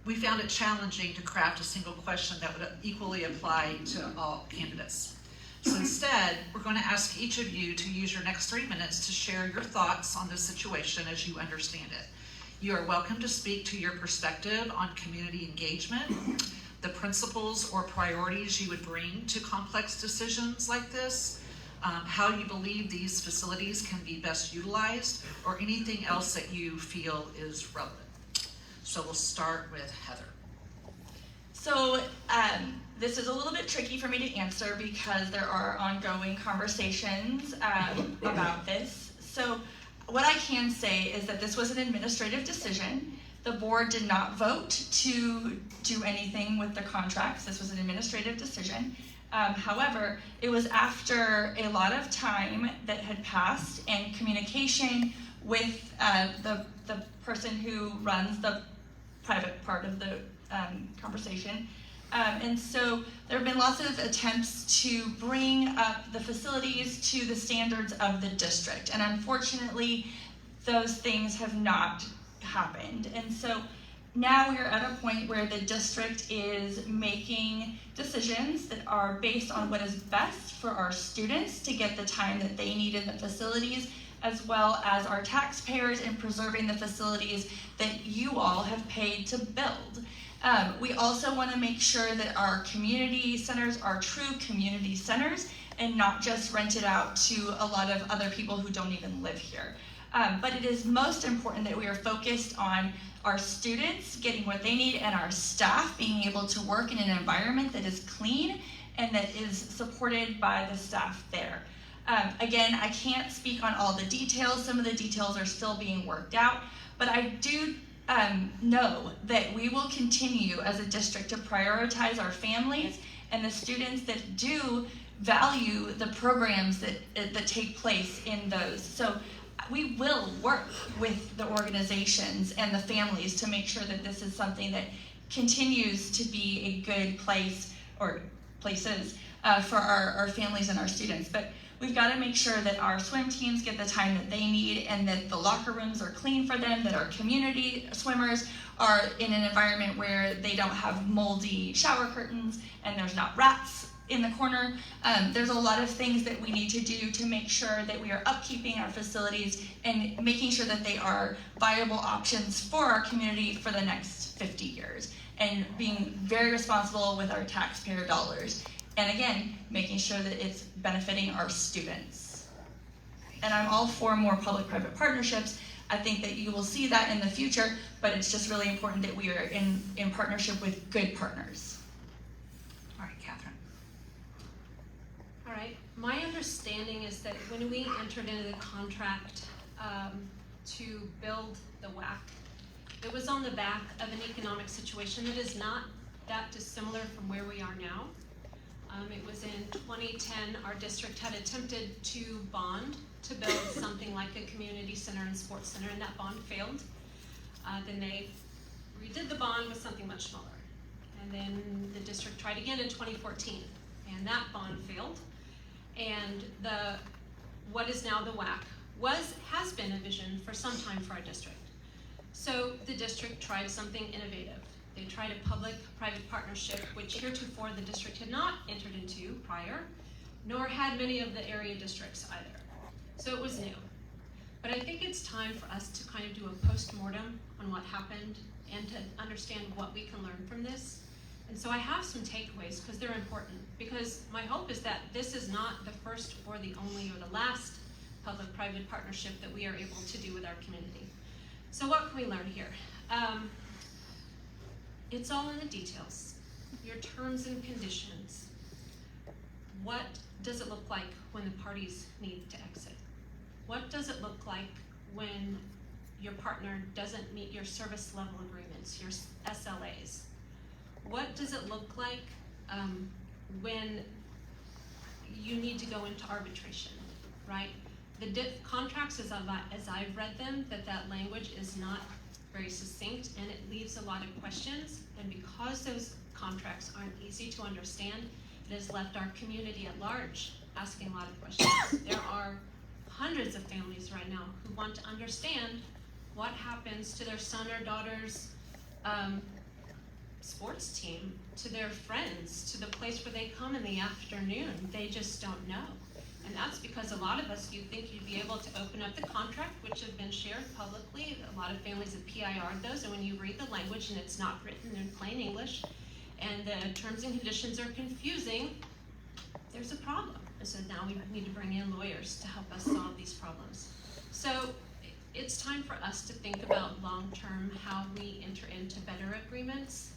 we found it challenging to craft a single question that would equally apply to all candidates. So instead, we're going to ask each of you to use your next 3 minutes to share your thoughts on this situation as you understand it. You are welcome to speak to your perspective on community engagement, the principles or priorities you would bring to complex decisions like this, how you believe these facilities can be best utilized, or anything else that you feel is relevant. So we'll start with Heather. this is a little bit tricky for me to answer because there are ongoing conversations about this. So what I can say is that this was an administrative decision. The board did not vote to do anything with the contracts. This was an administrative decision. However, it was after a lot of time that had passed and communication with the person who runs the private part of the conversation. And so there have been lots of attempts to bring up the facilities to the standards of the district. And unfortunately, those things have not happened. And so now we're at a point where the district is making decisions that are based on what is best for our students to get the time that they need in the facilities, as well as our taxpayers in preserving the facilities that you all have paid to build. We also want to make sure that our community centers are true community centers and not just rented out to a lot of other people who don't even live here. But it is most important that we are focused on our students getting what they need and our staff being able to work in an environment that is clean and that is supported by the staff there. Again, I can't speak on all the details. Some of the details are still being worked out, but I do know that we will continue as a district to prioritize our families and the students that do value the programs that take place in those. So we will work with the organizations and the families to make sure that this is something that continues to be a good place or places for our families and our students. But we've got to make sure that our swim teams get the time that they need and that the locker rooms are clean for them, that our community swimmers are in an environment where they don't have moldy shower curtains and there's not rats in the corner. There's a lot of things that we need to do to make sure that we are upkeeping our facilities and making sure that they are viable options for our community for the next 50 years and being very responsible with our taxpayer dollars. And again, making sure that it's benefiting our students. And I'm all for more public-private partnerships. I think that you will see that in the future, but it's just really important that we are in partnership with good partners. All right, Catherine. All right, my understanding is that when we entered into the contract to build the WAC, it was on the back of an economic situation that is not that dissimilar from where we are now. It was in 2010, our district had attempted to bond to build something like a community center and sports center, and that bond failed. Then they redid the bond with something much smaller. And then the district tried again in 2014, and that bond failed. And what is now the WAC has been a vision for some time for our district. So the district tried something innovative. They tried a public-private partnership, which heretofore the district had not entered into prior, nor had many of the area districts either. So it was new. But I think it's time for us to kind of do a post-mortem on what happened and to understand what we can learn from this. And so I have some takeaways because they're important, because my hope is that this is not the first or the only or the last public-private partnership that we are able to do with our community. So what can we learn here? It's all in the details. Your terms and conditions. What does it look like when the parties need to exit? What does it look like when your partner doesn't meet your service level agreements, your SLAs? What does it look like when you need to go into arbitration, right? The contracts, as I've read them, that language is not very succinct and it leaves a lot of questions. And because those contracts aren't easy to understand, it has left our community at large asking a lot of questions. There are hundreds of families right now who want to understand what happens to their son or daughter's sports team, to their friends, to the place where they come in the afternoon. They just don't know. And that's because a lot of us, you'd think you'd be able to open up the contract, which have been shared publicly. A lot of families have PIR'd those, and when you read the language and it's not written in plain English, and the terms and conditions are confusing, there's a problem. And so now we need to bring in lawyers to help us solve these problems. So it's time for us to think about long-term how we enter into better agreements.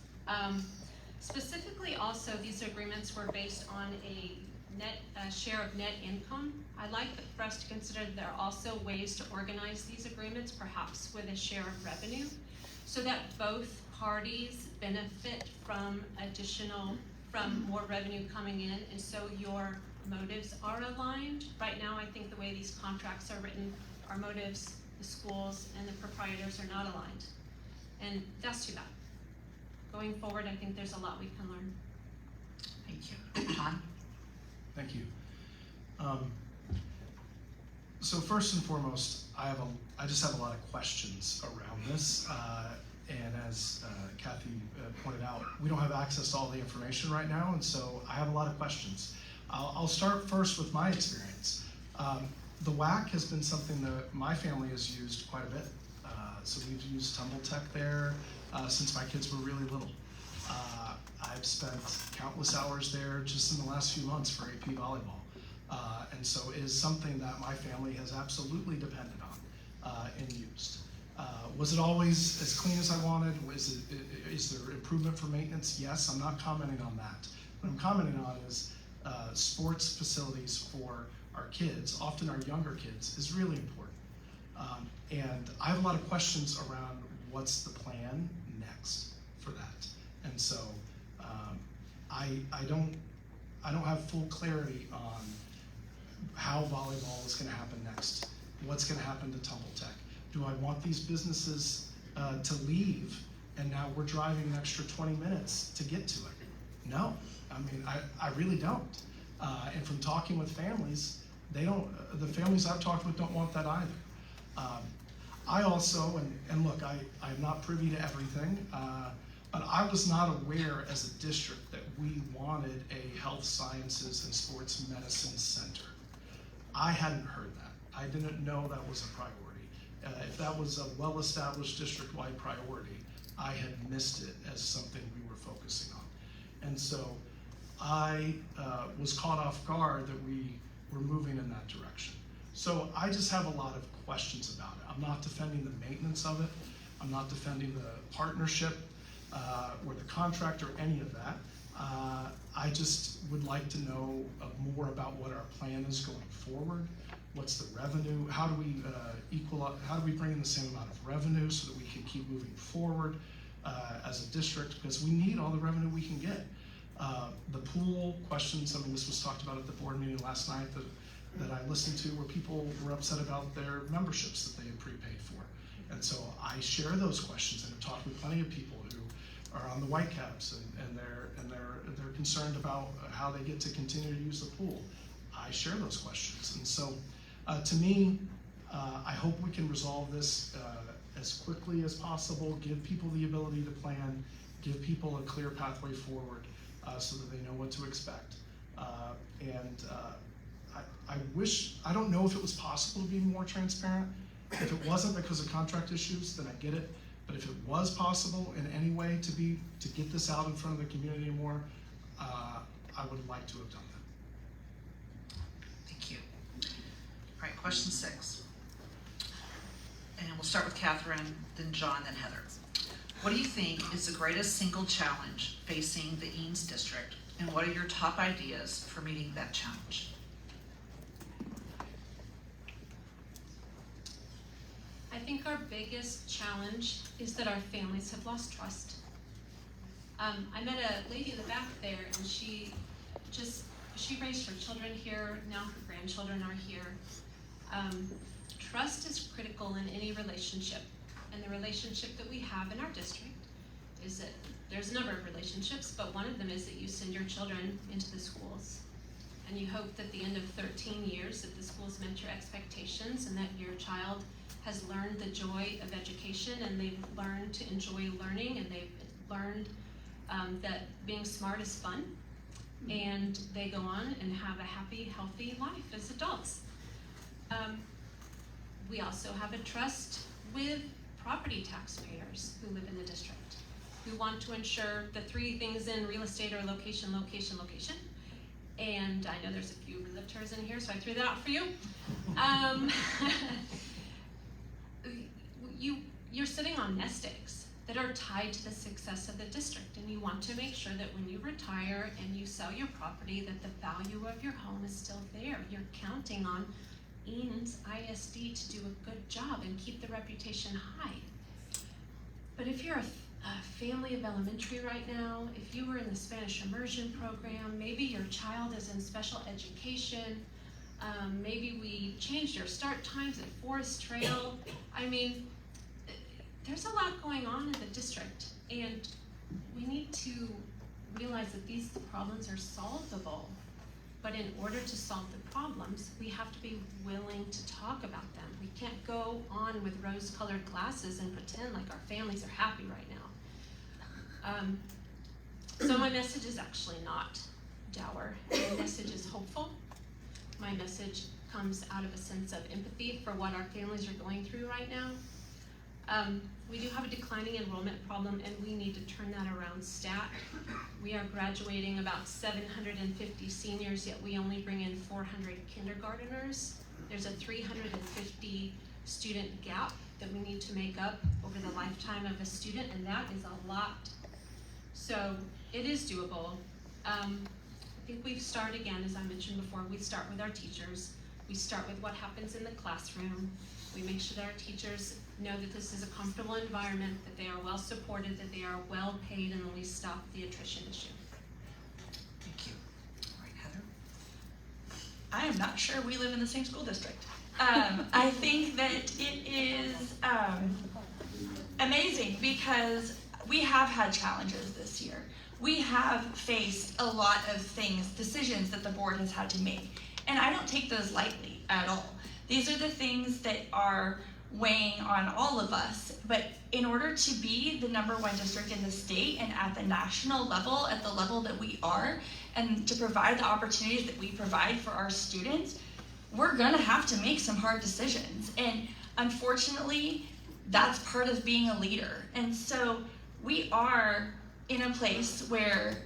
Specifically also, these agreements were based on a share of net income. I'd like for us to consider that there are also ways to organize these agreements, perhaps with a share of revenue, so that both parties benefit from more revenue coming in, and so your motives are aligned. Right now, I think the way these contracts are written, our motives, the schools and the proprietors are not aligned. And that's too bad. Going forward, I think there's a lot we can learn. Thank you. John? Thank you. So first and foremost, I just have a lot of questions around this. And as Kathy pointed out, we don't have access to all the information right now, and so I have a lot of questions. I'll start first with my experience. The WAC has been something that my family has used quite a bit. So we've used Tumble Tech there since my kids were really little. I've spent countless hours there just in the last few months for AP volleyball. And so it is something that my family has absolutely depended on and used. Was it always as clean as I wanted? Is there improvement for maintenance? Yes, I'm not commenting on that. What I'm commenting on is sports facilities for our kids, often our younger kids, is really important. And I have a lot of questions around what's the plan next for that. And so I don't have full clarity on how volleyball is going to happen next. What's going to happen to Tumble Tech? Do I want these businesses to leave and now we're driving an extra 20 minutes to get to it? No, I mean, I really don't. And from talking with families, the families I've talked with don't want that either. I also, and look, I'm not privy to everything, but I was not aware as a district that we wanted a health sciences and sports medicine center. I hadn't heard that. I didn't know that was a priority. If that was a well-established district-wide priority, I had missed it as something we were focusing on. And so I was caught off guard that we were moving in that direction. So I just have a lot of questions about it. I'm not defending the maintenance of it. I'm not defending the partnership or the contract or any of that. I just would like to know more about what our plan is going forward. What's the revenue? How do we how do we bring in the same amount of revenue so that we can keep moving forward as a district? Because we need all the revenue we can get. The pool questions, I mean, this was talked about at the board meeting last night that I listened to, where people were upset about their memberships that they had prepaid for. And so I share those questions and have talked with plenty of people who are on the Whitecaps and they're concerned about how they get to continue to use the pool. I share those questions. And so to me, I hope we can resolve this as quickly as possible, give people the ability to plan, give people a clear pathway forward so that they know what to expect. I don't know if it was possible to be more transparent. If it wasn't because of contract issues, then I get it. But if it was possible in any way to get this out in front of the community more, I would like to have done that. Thank you. All right, question 6. And we'll start with Catherine, then John, then Heather. What do you think is the greatest single challenge facing the Eanes district, and what are your top ideas for meeting that challenge? I think our biggest challenge is that our families have lost trust. I met a lady in the back there, and she raised her children here, now her grandchildren are here. Trust is critical in any relationship, and the relationship that we have in our district is that there's a number of relationships, but one of them is that you send your children into the schools, and you hope that at the end of 13 years that the schools met your expectations and that your child has learned the joy of education, and they've learned to enjoy learning, and they've learned that being smart is fun, and they go on and have a happy, healthy life as adults. We also have a trust with property taxpayers who live in the district, who want to ensure the 3 things in real estate are location, location, location. And I know there's a few realtors in here, so I threw that out for you. You're sitting on nest eggs. that are tied to the success of the district. And you want to make sure that when you retire and you sell your property, that the value of your home is still there. You're counting on Eanes ISD to do a good job and keep the reputation high. But if you're a family of elementary right now, if you were in the Spanish immersion program, maybe your child is in special education, maybe we changed your start times at Forest Trail. I mean, there's a lot going on in the district, and we need to realize that these problems are solvable. But in order to solve the problems, we have to be willing to talk about them. We can't go on with rose-colored glasses and pretend like our families are happy right now. So my message is actually not dour. My message is hopeful. My message comes out of a sense of empathy for what our families are going through right now. We do have a declining enrollment problem, and we need to turn that around stat. We are graduating about 750 seniors, yet we only bring in 400 kindergarteners. There's a 350 student gap that we need to make up over the lifetime of a student, and that is a lot. So it is doable. I think we start again, as I mentioned before, we start with our teachers. We start with what happens in the classroom. We make sure that our teachers know that this is a comfortable environment, that they are well supported, that they are well paid, and then we stop the attrition issue. Thank you. All right, Heather? I am not sure we live in the same school district. I think that it is amazing because we have had challenges this year. We have faced a lot of things, decisions that the board has had to make. And I don't take those lightly at all. These are the things that are weighing on all of us. But in order to be the #1 district in the state and at the national level, at the level that we are, and to provide the opportunities that we provide for our students, we're gonna have to make some hard decisions. And unfortunately, that's part of being a leader. And so we are in a place where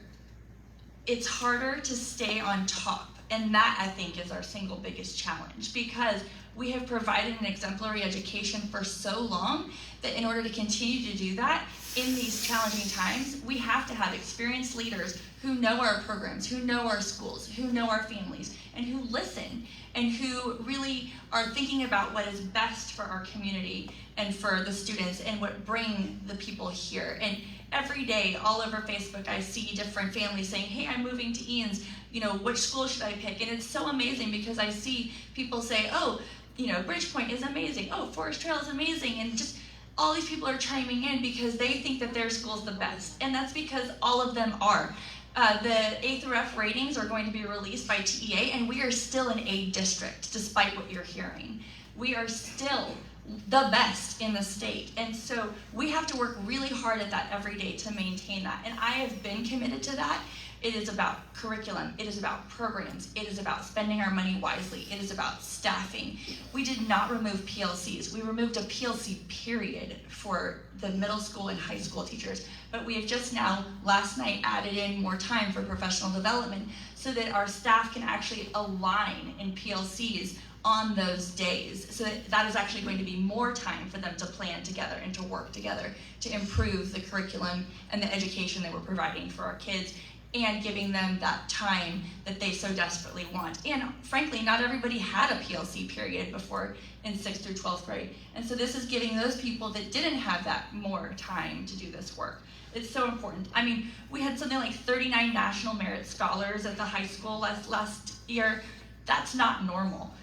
it's harder to stay on top. And that, I think, is our single biggest challenge, because we have provided an exemplary education for so long that in order to continue to do that in these challenging times, we have to have experienced leaders who know our programs, who know our schools, who know our families, and who listen, and who really are thinking about what is best for our community and for the students and what bring the people here. And every day, all over Facebook, I see different families saying, hey, I'm moving to Eanes, you know, which school should I pick? And it's so amazing because I see people say, oh, you know, Bridgepoint is amazing, oh, Forest Trail is amazing, and just all these people are chiming in because they think that their school's the best, and that's because all of them are. The A through F ratings are going to be released by TEA, and we are still an A district, despite what you're hearing. We are still the best in the state, and so we have to work really hard at that every day to maintain that, and I have been committed to that. It is about curriculum, it is about programs, it is about spending our money wisely, it is about staffing. We did not remove PLCs. We removed a PLC period for the middle school and high school teachers, but we have just now, last night, added in more time for professional development so that our staff can actually align in PLCs on those days. So that is actually going to be more time for them to plan together and to work together to improve the curriculum and the education that we're providing for our kids, and giving them that time that they so desperately want. And frankly, not everybody had a PLC period before in 6th through 12th grade. And so this is giving those people that didn't have that more time to do this work. It's so important. I mean, we had something like 39 National Merit Scholars at the high school last year. That's not normal.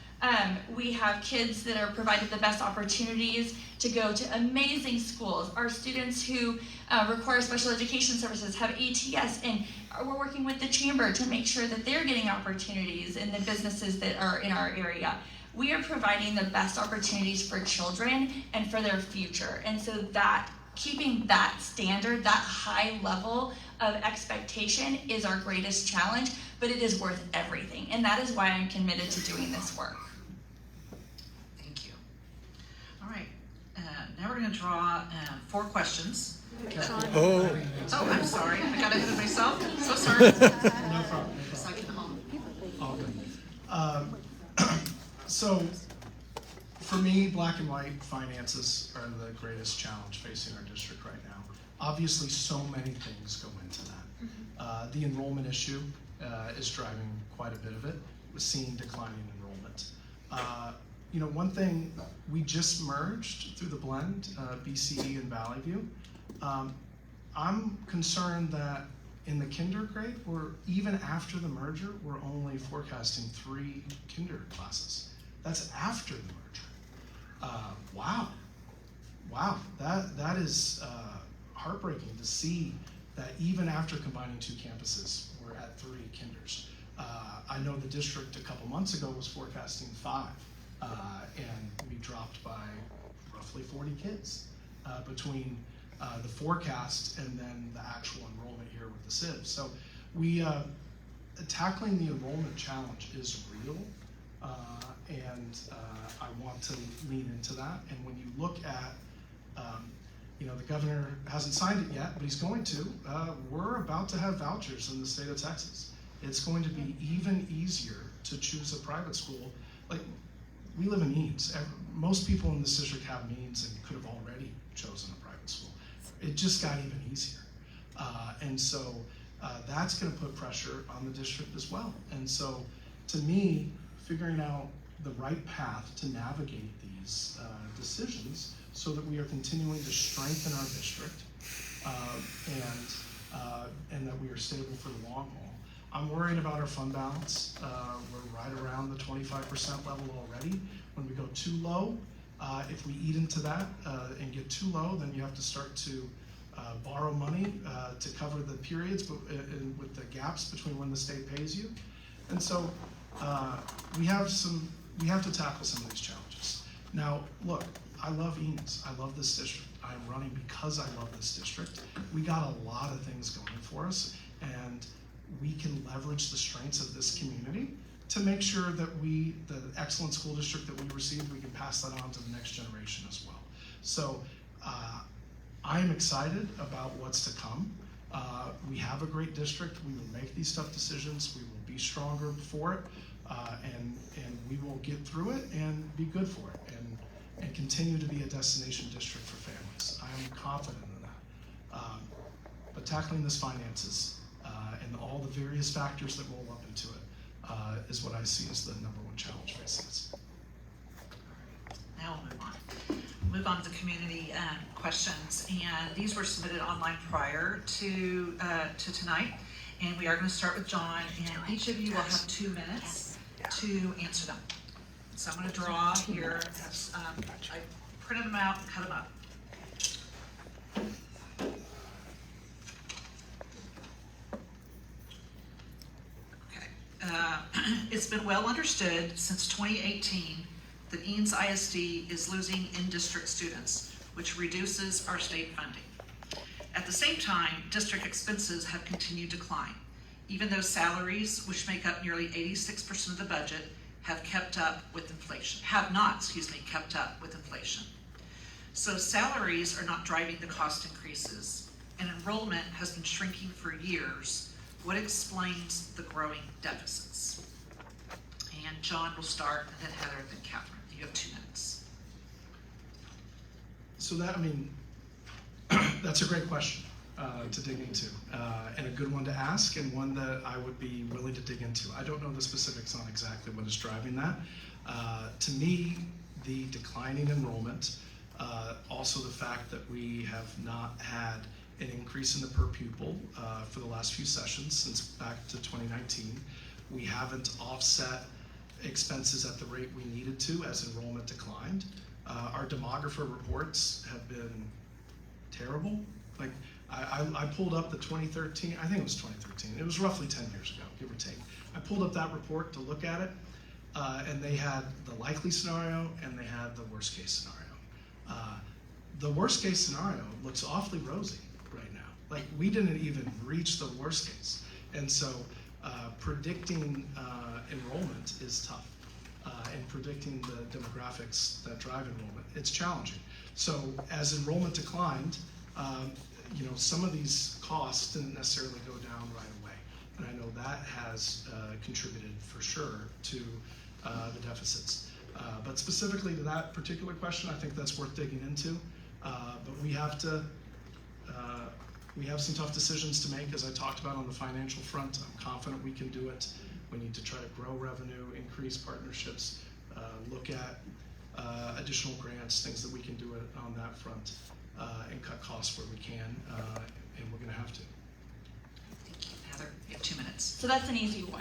We have kids that are provided the best opportunities to go to amazing schools. Our students who require special education services have ATS, and we're working with the chamber to make sure that they're getting opportunities in the businesses that are in our area. We are providing the best opportunities for children and for their future. And so that keeping that standard, that high level of expectation is our greatest challenge, but it is worth everything. And that is why I'm committed to doing this work. Thank you. All right, now we're going to draw 4 questions. Oh, I'm sorry, I got ahead of myself. So sorry. No problem. Second home. All good. So, for me, black and white finances are the greatest challenge facing our district right now. Obviously, so many things go into that. The enrollment issue is driving quite a bit of it. We're seeing declining enrollment. You know, one thing, we just merged through the blend, BCE and Valley View. I'm concerned that in the kinder grade, even after the merger, we're only forecasting 3 kinder classes. That's after the merger. Wow, that is heartbreaking to see that even after combining 2 campuses, we're at 3 kinders. I know the district a couple months ago was forecasting 5, and we dropped by roughly 40 kids between the forecast and then the actual enrollment here with the civ. So tackling the enrollment challenge is real, and I want to lean into that. And when you look at, you know, the governor hasn't signed it yet, but he's going to. We're about to have vouchers in the state of Texas. It's going to be even easier to choose a private school. Like, we live in Eanes. Most people in this district have means and could have already chosen a private school. It just got even easier. And so that's going to put pressure on the district as well. And so, to me, figuring out the right path to navigate these decisions so that we are continuing to strengthen our district and that we are stable for the long haul. I'm worried about our fund balance. We're right around the 25% level already. When we go too low, if we eat into that and get too low, then you have to start to borrow money to cover the periods with the gaps between when the state pays you. And so we have to tackle some of these challenges. Now, look, I love Eanes. I love this district. I'm running because I love this district. We got a lot of things going for us, and we can leverage the strengths of this community to make sure that the excellent school district that we received, we can pass that on to the next generation as well. So I am excited about what's to come. We have a great district. We will make these tough decisions. We will be stronger for it, and we will get through it and be good for it, and continue to be a destination district for families. I am confident in that. But tackling this finances and all the various factors that roll up into it is what I see as the #1 challenge facing us. Now we'll move on. Move on to the community questions, and these were submitted online prior to tonight. And we are going to start with John, and each of you will have 2 minutes to answer them. So I'm going to draw here. I printed them out and cut them up. It's been well understood since 2018 that Eanes ISD is losing in-district students, which reduces our state funding. At the same time, district expenses have continued to climb, even though salaries, which make up nearly 86% of the budget, have not kept up with inflation. So salaries are not driving the cost increases, and enrollment has been shrinking for years. What explains the growing deficits? And John will start, and then Heather, then Catherine. You have 2 minutes. So that's a great question to dig into, and a good one to ask, and one that I would be willing to dig into. I don't know the specifics on exactly what is driving that. To me, the declining enrollment, also the fact that we have not had an increase in the per pupil for the last few sessions since back to 2019. We haven't offset expenses at the rate we needed to as enrollment declined. Our demographer reports have been terrible. Like, I pulled up the 2013, I think it was 2013, it was roughly 10 years ago, give or take. I pulled up that report to look at it, and they had the likely scenario and they had the worst case scenario. The worst case scenario looks awfully rosy right now. Like, we didn't even reach the worst case. And so predicting enrollment is tough, and predicting the demographics that drive enrollment, it's challenging. So as enrollment declined, some of these costs didn't necessarily go down right away. And I know that has contributed for sure to the deficits. But specifically to that particular question, I think that's worth digging into. But we have to We have some tough decisions to make, as I talked about on the financial front. I'm confident we can do it. We need to try to grow revenue, increase partnerships, look at additional grants, things that we can do on that front, and cut costs where we can, and we're gonna have to. Thank you. Heather, you have 2 minutes. So that's an easy one.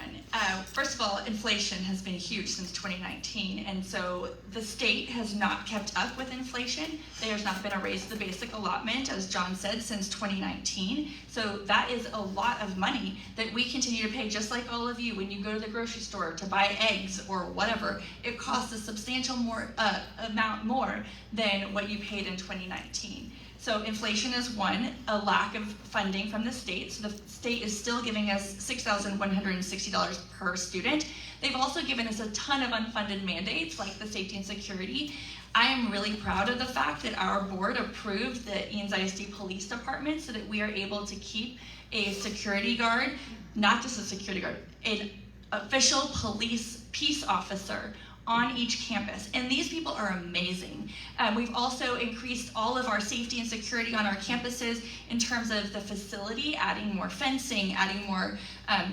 First of all, inflation has been huge since 2019, and so the state has not kept up with inflation. There has not been a raise to the basic allotment, as John said, since 2019. So that is a lot of money that we continue to pay, just like all of you. When you go to the grocery store to buy eggs or whatever, it costs a substantial amount more than what you paid in 2019. So inflation is one, a lack of funding from the state. So the state is still giving us $6,160 per student. They've also given us a ton of unfunded mandates like the safety and security. I am really proud of the fact that our board approved the Eanes ISD Police Department so that we are able to keep a security guard, not just a security guard, an official police peace officer on each campus, and these people are amazing. We've also increased all of our safety and security on our campuses in terms of the facility, adding more fencing, adding more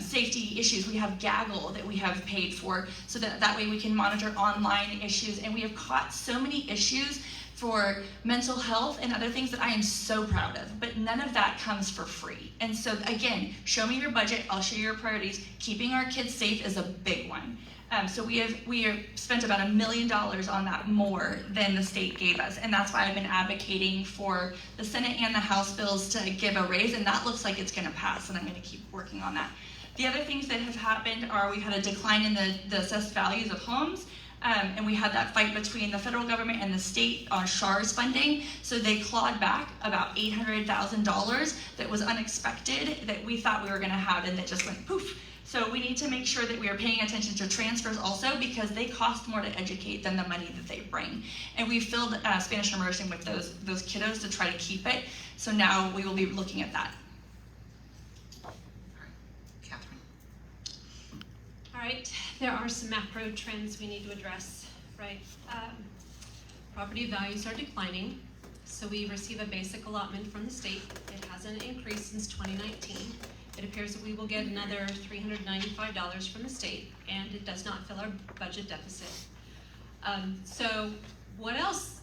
safety issues. We have gaggle that we have paid for so that way we can monitor online issues, and we have caught so many issues for mental health and other things that I am so proud of, but none of that comes for free. And so again, show me your budget, I'll show you your priorities. Keeping our kids safe is a big one. So we have spent about $1 million on that more than the state gave us, and that's why I've been advocating for the Senate and the House bills to give a raise, and that looks like it's going to pass, and I'm going to keep working on that. The other things that have happened are we've had a decline in the assessed values of homes, and we had that fight between the federal government and the state on SHARS funding, so they clawed back about $800,000 that was unexpected that we thought we were going to have, and that just went poof. So we need to make sure that we are paying attention to transfers also, because they cost more to educate than the money that they bring. And we filled Spanish immersion with those kiddos to try to keep it. So now we will be looking at that. All right, Catherine. All right, there are some macro trends we need to address, right? Property values are declining, so we receive a basic allotment from the state. It hasn't increased since 2019. It appears that we will get another $395 from the state, and it does not fill our budget deficit. So what else?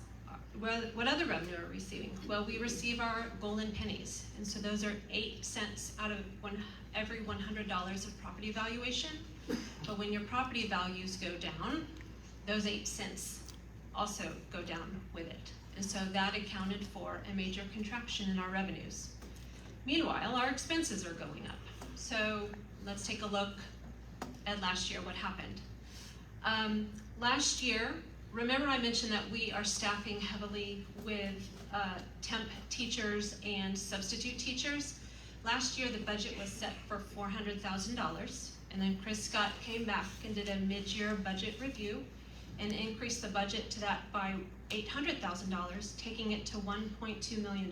What other revenue are we receiving? Well, we receive our golden pennies, and so those are 8 cents out of every $100 of property valuation. But when your property values go down, those 8 cents also go down with it. And so that accounted for a major contraction in our revenues. Meanwhile, our expenses are going up. So let's take a look at last year, what happened. Last year, remember I mentioned that we are staffing heavily with temp teachers and substitute teachers. Last year, the budget was set for $400,000, and then Chris Scott came back and did a mid-year budget review and increased the budget to that by $800,000, taking it to $1.2 million.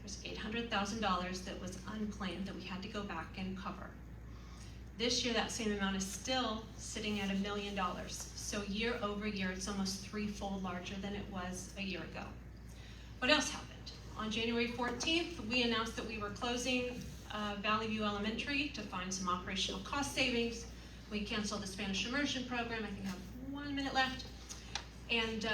There's $800,000 that was unplanned that we had to go back and cover. This year, that same amount is still sitting at $1 million. So year over year, it's almost threefold larger than it was a year ago. What else happened? On January 14th, we announced that we were closing Valley View Elementary to find some operational cost savings. We canceled the Spanish immersion program. I think I have 1 minute left. And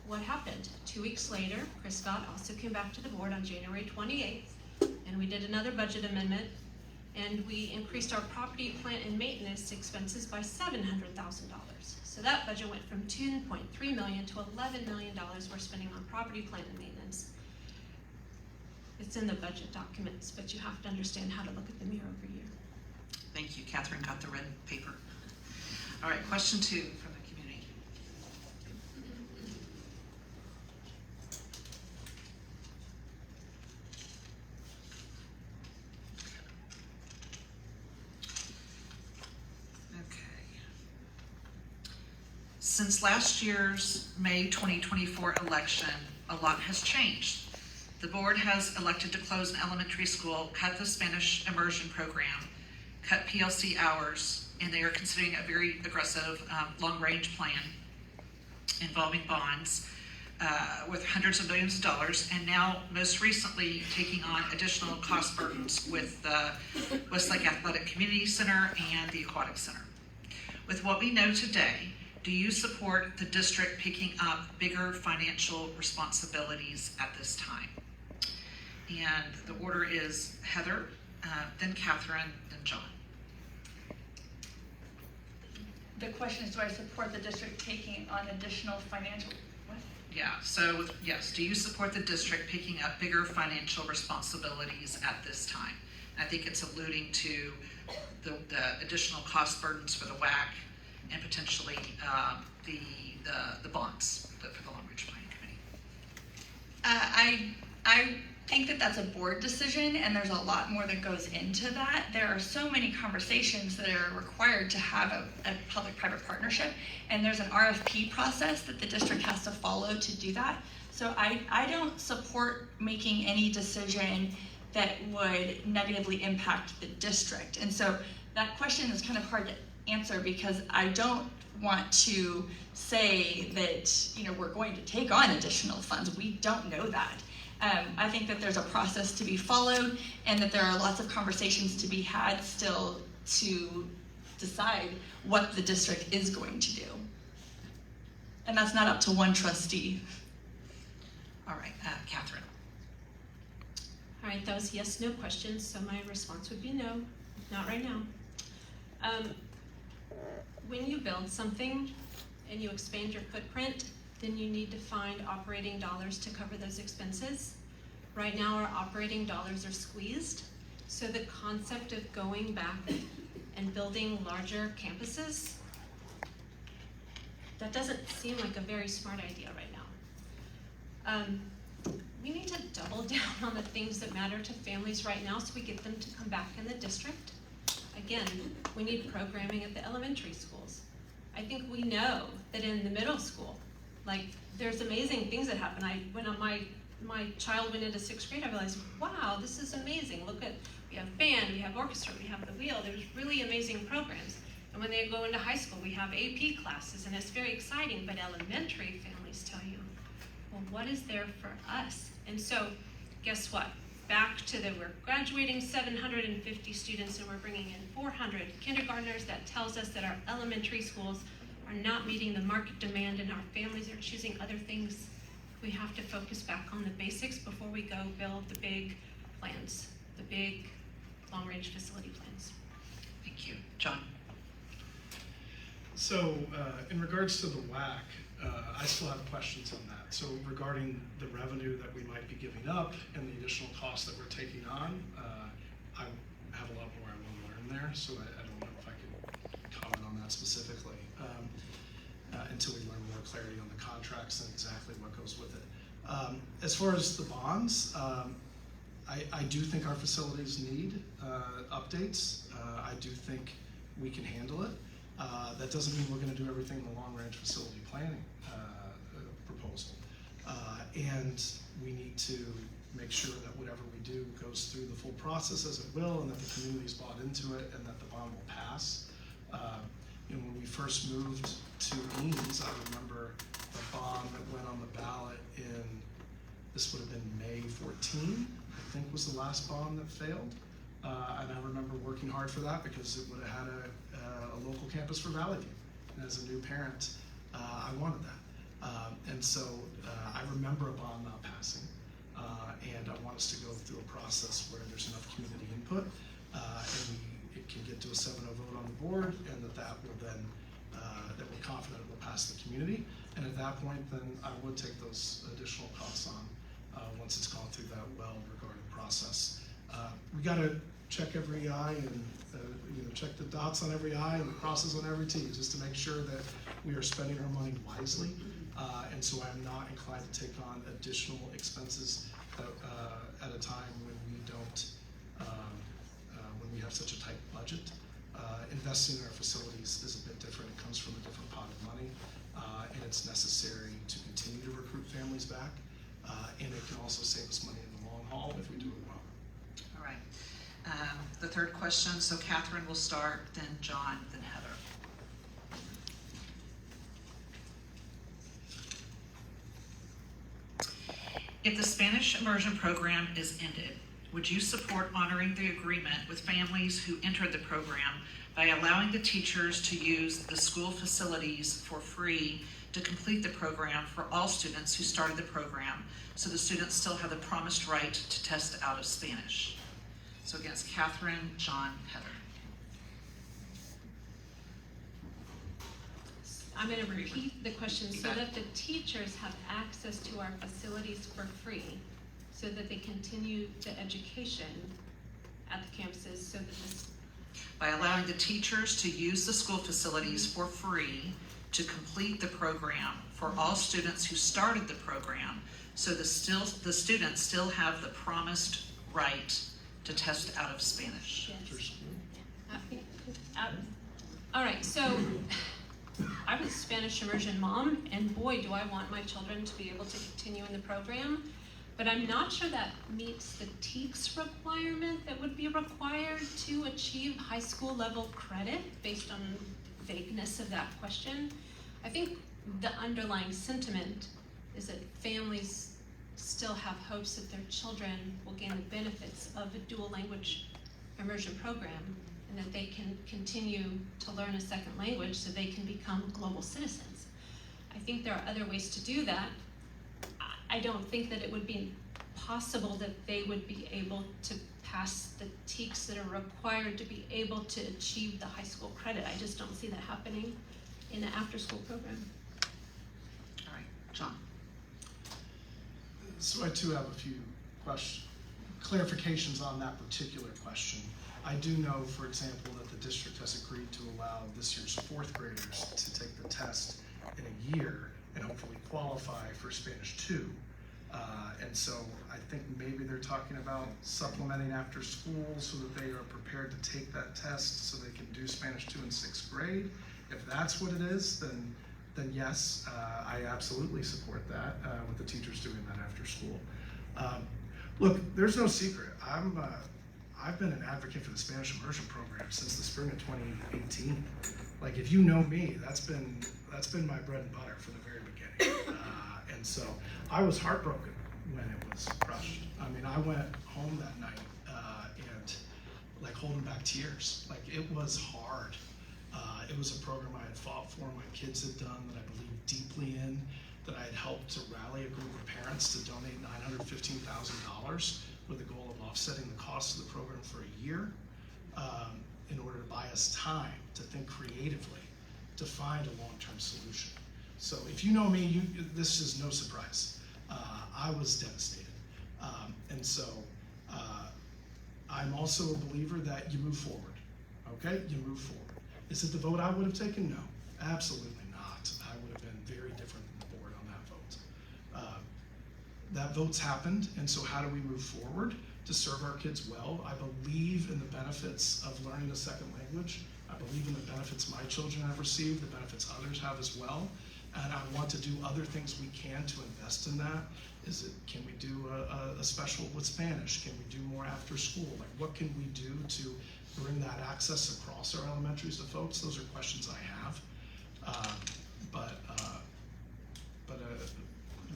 what happened? 2 weeks later, Chris Scott also came back to the board on January 28th, and we did another budget amendment, and we increased our property, plant, and maintenance expenses by $700,000. So that budget went from $10.3 million to $11 million we're spending on property, plant, and maintenance. It's in the budget documents, but you have to understand how to look at them year over year. Thank you. Catherine got the red paper. All right, question 2 from the community. Since last year's May 2024 election, a lot has changed. The board has elected to close an elementary school, cut the Spanish immersion program, cut PLC hours, and they are considering a very aggressive long-range plan involving bonds. with hundreds of millions of dollars, and now most recently taking on additional cost burdens with the Westlake Athletic Community Center and the Aquatic Center. With what we know today, do you support the district picking up bigger financial responsibilities at this time? And the order is Heather, then Catherine, then John. The question is, do I support the district taking on additional financial, what? Yeah, so yes, do you support the district picking up bigger financial responsibilities at this time? I think it's alluding to the additional cost burdens for the WAC and potentially the bonds for the Long Range Planning Committee. I think that that's a board decision, and there's a lot more that goes into that. There are so many conversations that are required to have a public-private partnership, and there's an RFP process that the district has to follow to do that. So I don't support making any decision that would negatively impact the district. And so that question is kind of hard to answer, because I don't want to say that, you know, we're going to take on additional funds. We don't know that. I think that there's a process to be followed, and that there are lots of conversations to be had still to decide what the district is going to do. And that's not up to one trustee. All right, Catherine. All right, that was yes, no questions, so my response would be no, not right now. When you build something and you expand your footprint, then you need to find operating dollars to cover those expenses. Right now, our operating dollars are squeezed, so the concept of going back and building larger campuses, that doesn't seem like a very smart idea right now. We need to double down on the things that matter to families right now so we get them to come back in the district. Again, we need programming at the elementary schools. I think we know that in the middle school, like, there's amazing things that happen. When my child went into 6th grade, I realized, wow, this is amazing. Look at, we have band, we have orchestra, we have the wheel. There's really amazing programs. And when they go into high school, we have AP classes, and it's very exciting. But elementary families tell you, well, what is there for us? And so, guess what? Back to we're graduating 750 students, and we're bringing in 400 kindergartners. That tells us that our elementary schools are not meeting the market demand, and our families are choosing other things. We have to focus back on the basics before we go build the big plans, the big long-range facility plans. Thank you. John? So in regards to the WAC, I still have questions on that. So regarding the revenue that we might be giving up and the additional costs that we're taking on, I have a lot more I want to learn there, so I don't know if I can comment on that specifically until we learn more clarity on the contracts and exactly what goes with it. As far as the bonds, I do think our facilities need updates. I do think we can handle it. That doesn't mean we're going to do everything in the long-range facility planning proposal. And we need to make sure that whatever we do goes through the full process as it will, and that the community's bought into it, and that the bond will pass. When we first moved to Eames, I remember the bond that went on the ballot this would have been May 14, I think was the last bond that failed. And I remember working hard for that because it would have had a local campus for Valley View. And as a new parent, I wanted that. And so I remember a bond not passing. And I want us to go through a process where there's enough community input and it can get to a 7-0 vote on the board, and that will then, that we're confident it will pass the community. And at that point, then I would take those additional costs on once it's gone through that well-regarded process. We got to check every I and check the dots on every I and the crosses on every T, just to make sure that we are spending our money wisely. And so I'm not inclined to take on additional expenses at a time when we don't, when we have such a tight budget. Investing in our facilities is a bit different. It comes from a different pot of money, and it's necessary to continue to recruit families back. And it can also save us money in the long haul if we do it well. All right. The third question, so Catherine will start, then John, then Heather. If the Spanish immersion program is ended, would you support honoring the agreement with families who entered the program by allowing the teachers to use the school facilities for free to complete the program for all students who started the program, so the students still have the promised right to test out of Spanish? So again, it's Catherine, John, Heather. I'm going to repeat the question so that the teachers have access to our facilities for free, so that they continue the education at the campuses, so that this. By allowing the teachers to use the school facilities for free to complete the program for all students who started the program, so the students still have the promised right to test out of Spanish. Yes. All right, so I was a Spanish immersion mom, and boy, do I want my children to be able to continue in the program. But I'm not sure that meets the TEKS requirement that would be required to achieve high school level credit based on vagueness of that question. I think the underlying sentiment is that families still have hopes that their children will gain the benefits of a dual language immersion program, and that they can continue to learn a second language so they can become global citizens. I think there are other ways to do that. I don't think that it would be possible that they would be able to pass the TEKS that are required to be able to achieve the high school credit. I just don't see that happening in an after-school program. All right, John. So I too have a few clarifications on that particular question. I do know, for example, that the district has agreed to allow this year's fourth graders to take the test in a year and hopefully qualify for Spanish 2. And so I think maybe they're talking about supplementing after school so that they are prepared to take that test so they can do Spanish 2 in 6th grade. If that's what it is, then yes, I absolutely support that with the teachers doing that after school. Look, there's no secret. I've been an advocate for the Spanish immersion program since the spring of 2018. Like, if you know me, that's been my bread and butter from the very beginning. And so I was heartbroken when it was crushed. I mean, I went home that night and like holding back tears. Like, it was hard. It was a program I had fought for, my kids had done, that I believed deeply in, that I had helped to rally a group of parents to donate $915,000 with the goal of offsetting the cost of the program for a year in order to buy us time to think creatively, to find a long-term solution. So if you know me, this is no surprise. I was devastated. And so I'm also a believer that you move forward, okay? You move forward. Is it the vote I would have taken? No, absolutely not. I would have been very different than the board on that vote. That vote's happened, and so how do we move forward to serve our kids well? I believe in the benefits of learning a second language. I believe in the benefits my children have received, the benefits others have as well. And I want to do other things we can to invest in that. Can we do a special with Spanish? Can we do more after school? Like, what can we do to bring that access across our elementaries to folks? Those are questions I have.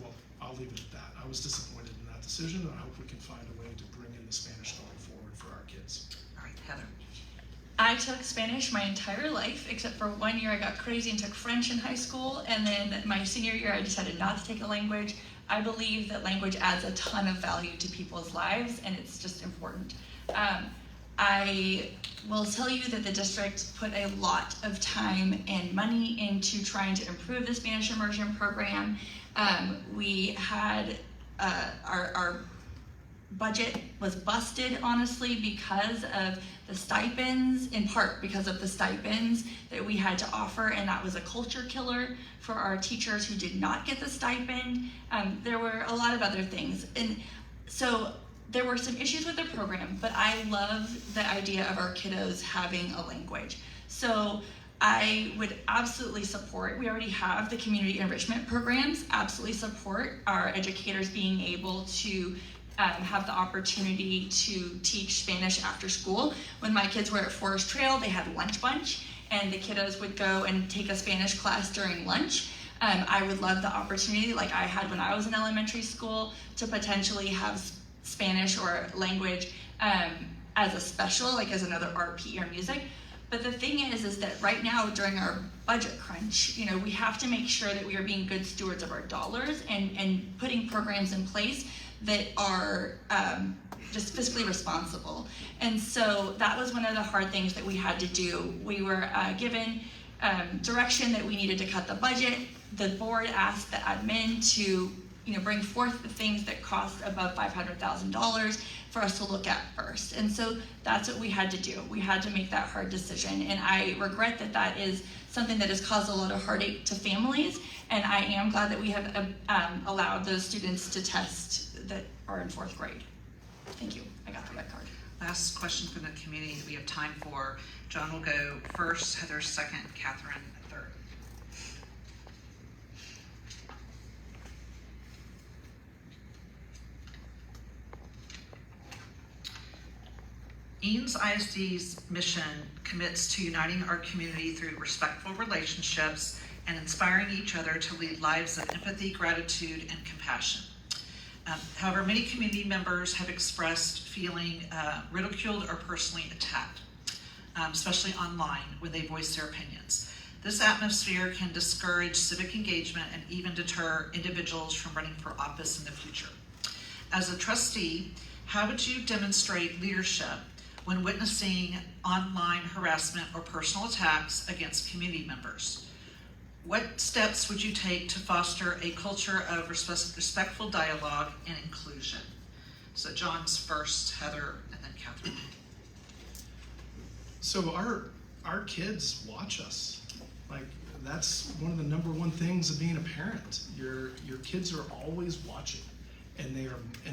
Well, I'll leave it at that. I was disappointed in that decision, and I hope we can find a way to bring in the Spanish going forward for our kids. All right, Heather. I took Spanish my entire life, except for 1 year I got crazy and took French in high school, and then my senior year I decided not to take a language. I believe that language adds a ton of value to people's lives, and it's just important. I will tell you that the district put a lot of time and money into trying to improve the Spanish immersion program. We had our budget was busted, honestly, because of the stipends, in part because of the stipends that we had to offer, and that was a culture killer for our teachers who did not get the stipend. There were a lot of other things, and so there were some issues with the program, but I love the idea of our kiddos having a language. So I would absolutely support, we already have the community enrichment programs, absolutely support our educators being able to have the opportunity to teach Spanish after school. When my kids were at Forest Trail, they had lunch bunch, and the kiddos would go and take a Spanish class during lunch. I would love the opportunity, like I had when I was in elementary school, to potentially have Spanish or language as a special, like as another art, PE, or music. But the thing is that right now during our budget crunch, you know, we have to make sure that we are being good stewards of our dollars and putting programs in place that are just fiscally responsible. And so that was one of the hard things that we had to do. We were given direction that we needed to cut the budget. The board asked the admin to, you know, bring forth the things that cost above $500,000 for us to look at first. And so that's what we had to do. We had to make that hard decision. And I regret that that is something that has caused a lot of heartache to families. And I am glad that we have allowed those students to test that are in 4th grade. Thank you. I got the red card. Last question from the community that we have time for. John will go first, Heather second, Catherine third. Eanes ISD's mission commits to uniting our community through respectful relationships and inspiring each other to lead lives of empathy, gratitude, and compassion. However, many community members have expressed feeling ridiculed or personally attacked, especially online when they voice their opinions. This atmosphere can discourage civic engagement and even deter individuals from running for office in the future. As a trustee, how would you demonstrate leadership when witnessing online harassment or personal attacks against community members? What steps would you take to foster a culture of respectful dialogue and inclusion? So John's first, Heather, and then Catherine. So our kids watch us. Like, that's one of the number one things of being a parent. Your kids are always watching, and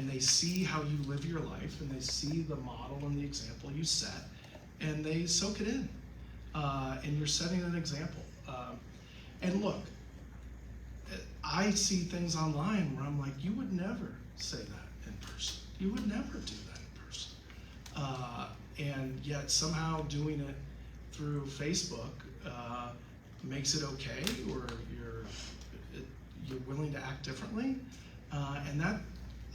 they see how you live your life, and they see the model and the example you set, and they soak it in. And you're setting an example. And look, I see things online where I'm like, you would never say that in person. You would never do that in person. And yet somehow doing it through Facebook makes it okay, or you're willing to act differently. And that,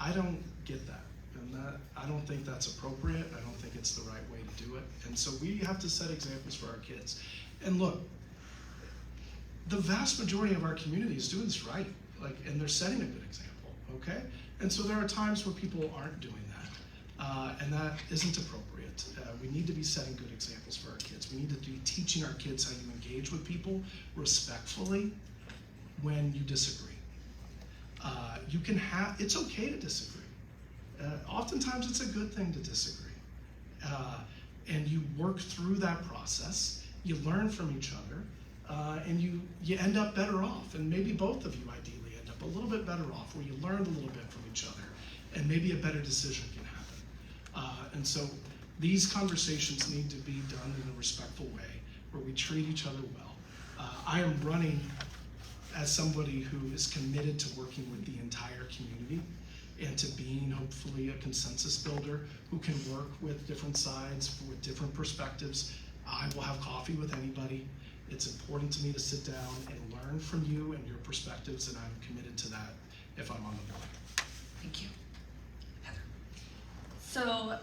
I don't get that. And that, I don't think that's appropriate. I don't think it's the right way to do it. And so we have to set examples for our kids. And look, the vast majority of our community is doing this right, and they're setting a good example, okay? And so there are times where people aren't doing that, and that isn't appropriate. We need to be setting good examples for our kids. We need to be teaching our kids how you engage with people respectfully when you disagree. It's okay to disagree. Oftentimes it's a good thing to disagree. And you work through that process, you learn from each other, and you end up better off, and maybe both of you ideally end up a little bit better off, where you learned a little bit from each other, and maybe a better decision can happen. And so these conversations need to be done in a respectful way, where we treat each other well. I am running as somebody who is committed to working with the entire community and to being hopefully a consensus builder who can work with different sides, with different perspectives. I will have coffee with anybody. It's important to me to sit down and learn from you and your perspectives, and I'm committed to that if I'm on the board. Thank you. Heather. So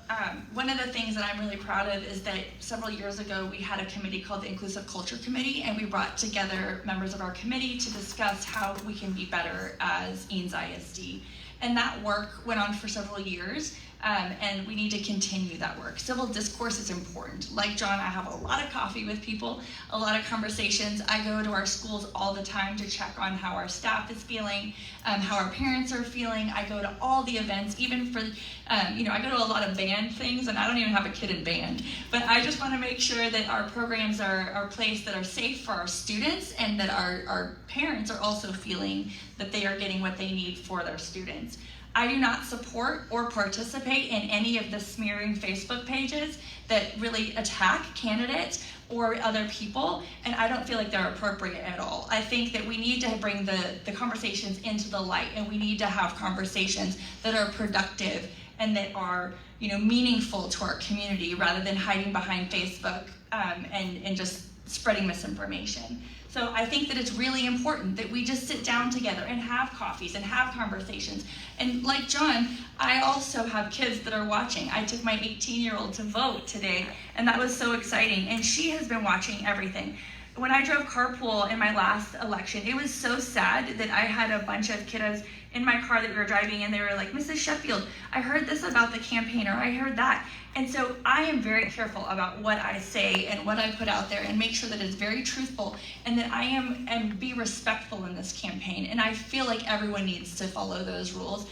one of the things that I'm really proud of is that several years ago we had a committee called the Inclusive Culture Committee, and we brought together members of our committee to discuss how we can be better as Eanes ISD. And that work went on for several years. And we need to continue that work. Civil discourse is important. Like John, I have a lot of coffee with people, a lot of conversations. I go to our schools all the time to check on how our staff is feeling, how our parents are feeling. I go to all the events, even for, I go to a lot of band things, and I don't even have a kid in band. But I just want to make sure that our programs are placed that are safe for our students, and that our parents are also feeling that they are getting what they need for their students. I do not support or participate in any of the smearing Facebook pages that really attack candidates or other people, and I don't feel like they're appropriate at all. I think that we need to bring the conversations into the light, and we need to have conversations that are productive and that are, meaningful to our community, rather than hiding behind Facebook and just spreading misinformation. So I think that it's really important that we just sit down together and have coffees and have conversations. And like John, I also have kids that are watching. I took my 18-year-old to vote today, and that was so exciting. And she has been watching everything. When I drove carpool in my last election, it was so sad that I had a bunch of kiddos in my car that we were driving, and they were like, Mrs. Sheffield, I heard this about the campaign, or I heard that. And so I am very careful about what I say and what I put out there, and make sure that it's very truthful, and that I am and be respectful in this campaign. And I feel like everyone needs to follow those rules,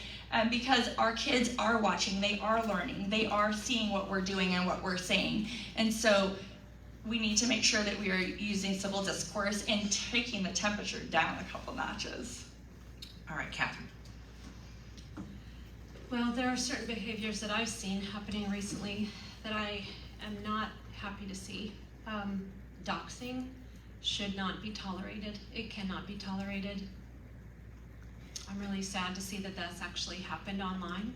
because our kids are watching, they are learning, they are seeing what we're doing and what we're saying. And so we need to make sure that we are using civil discourse and taking the temperature down a couple notches. All right, Catherine. Well, there are certain behaviors that I've seen happening recently that I am not happy to see. Doxing should not be tolerated. It cannot be tolerated. I'm really sad to see that that's actually happened online.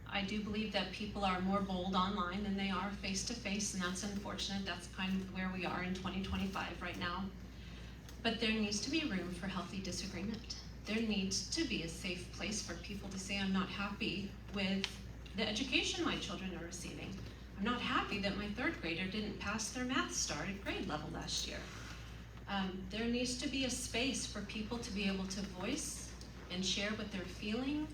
I do believe that people are more bold online than they are face-to-face, and that's unfortunate. That's kind of where we are in 2025 right now. But there needs to be room for healthy disagreement. There needs to be a safe place for people to say, I'm not happy with the education my children are receiving. I'm not happy that my third grader didn't pass their math star at grade level last year. There needs to be a space for people to be able to voice and share what they're feeling,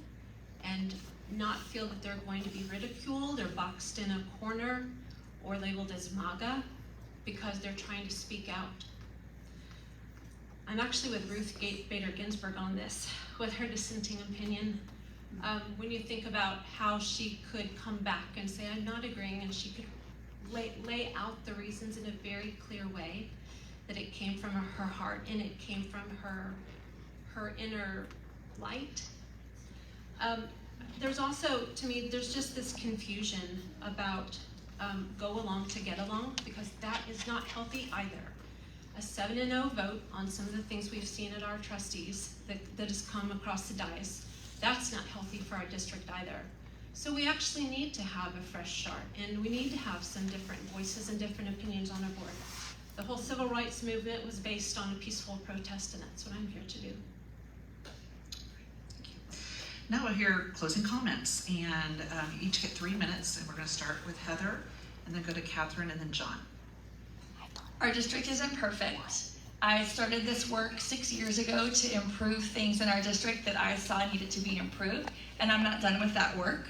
and not feel that they're going to be ridiculed or boxed in a corner or labeled as MAGA because they're trying to speak out. I'm actually with Ruth Bader Ginsburg on this, with her dissenting opinion. When you think about how she could come back and say, I'm not agreeing, and she could lay out the reasons in a very clear way, that it came from her heart and it came from her inner light. There's also, to me, there's just this confusion about go along to get along, because that is not healthy either. A 7-0 vote on some of the things we've seen at our trustees that has come across the dais, that's not healthy for our district either. So we actually need to have a fresh start, and we need to have some different voices and different opinions on our board. The whole civil rights movement was based on a peaceful protest, and that's what I'm here to do. Now we'll hear closing comments, and you each get 3 minutes, and we're going to start with Heather, and then go to Catherine, and then John. Our district isn't perfect. I started this work 6 years ago to improve things in our district that I saw needed to be improved, and I'm not done with that work.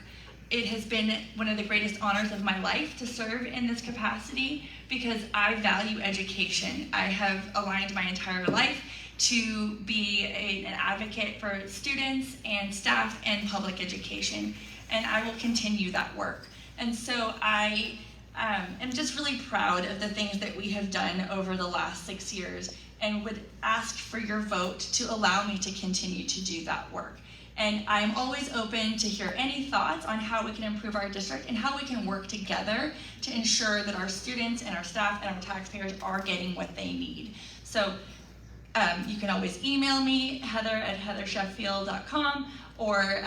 It has been one of the greatest honors of my life to serve in this capacity, because I value education. I have aligned my entire life to be an advocate for students and staff and public education, and I will continue that work. And so I am just really proud of the things that we have done over the last 6 years, and would ask for your vote to allow me to continue to do that work. And I'm always open to hear any thoughts on how we can improve our district and how we can work together to ensure that our students and our staff and our taxpayers are getting what they need. So you can always email me, heather@heathersheffield.com, or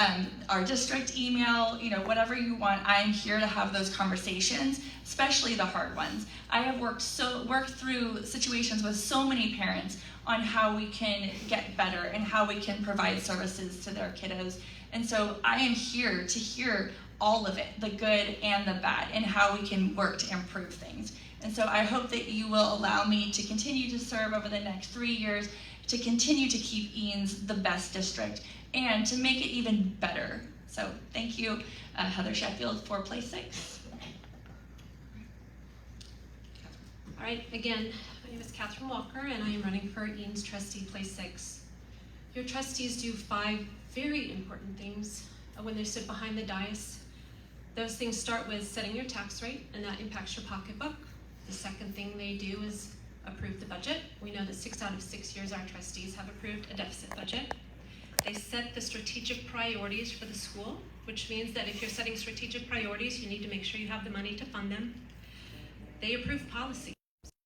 our district email, whatever you want. I'm here to have those conversations, especially the hard ones. I have worked through situations with so many parents on how we can get better and how we can provide services to their kiddos. And so I am here to hear all of it, the good and the bad, and how we can work to improve things. And so I hope that you will allow me to continue to serve over the next 3 years, to continue to keep Eanes the best district, and to make it even better. So thank you, Heather Sheffield, for place 6. All right, again, my name is Catherine Walker, and I am running for Eanes Trustee Place 6. Your trustees do 5 very important things when they sit behind the dais. Those things start with setting your tax rate, and that impacts your pocketbook. The second thing they do is approve the budget. We know that 6 out of 6 years our trustees have approved a deficit budget. They set the strategic priorities for the school, which means that if you're setting strategic priorities, you need to make sure you have the money to fund them. They approve policy.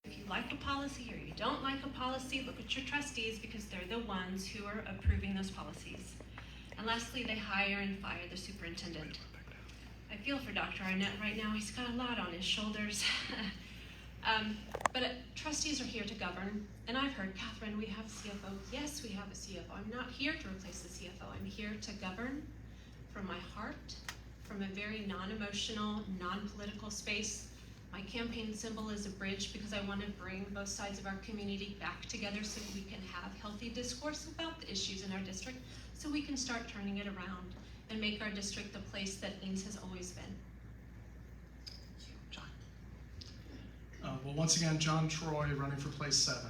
If you like a policy or you don't like a policy, look at your trustees, because they're the ones who are approving those policies. And lastly, they hire and fire the superintendent. I feel for Dr. Arnett right now. He's got a lot on his shoulders. But trustees are here to govern, and I've heard, Catherine, we have a CFO. Yes, we have a CFO. I'm not here to replace the CFO. I'm here to govern from my heart, from a very non-emotional, non-political space. My campaign symbol is a bridge because I want to bring both sides of our community back together so we can have healthy discourse about the issues in our district, so we can start turning it around and make our district the place that Eanes has always been. John. Well, once again, John Troy, running for place 7.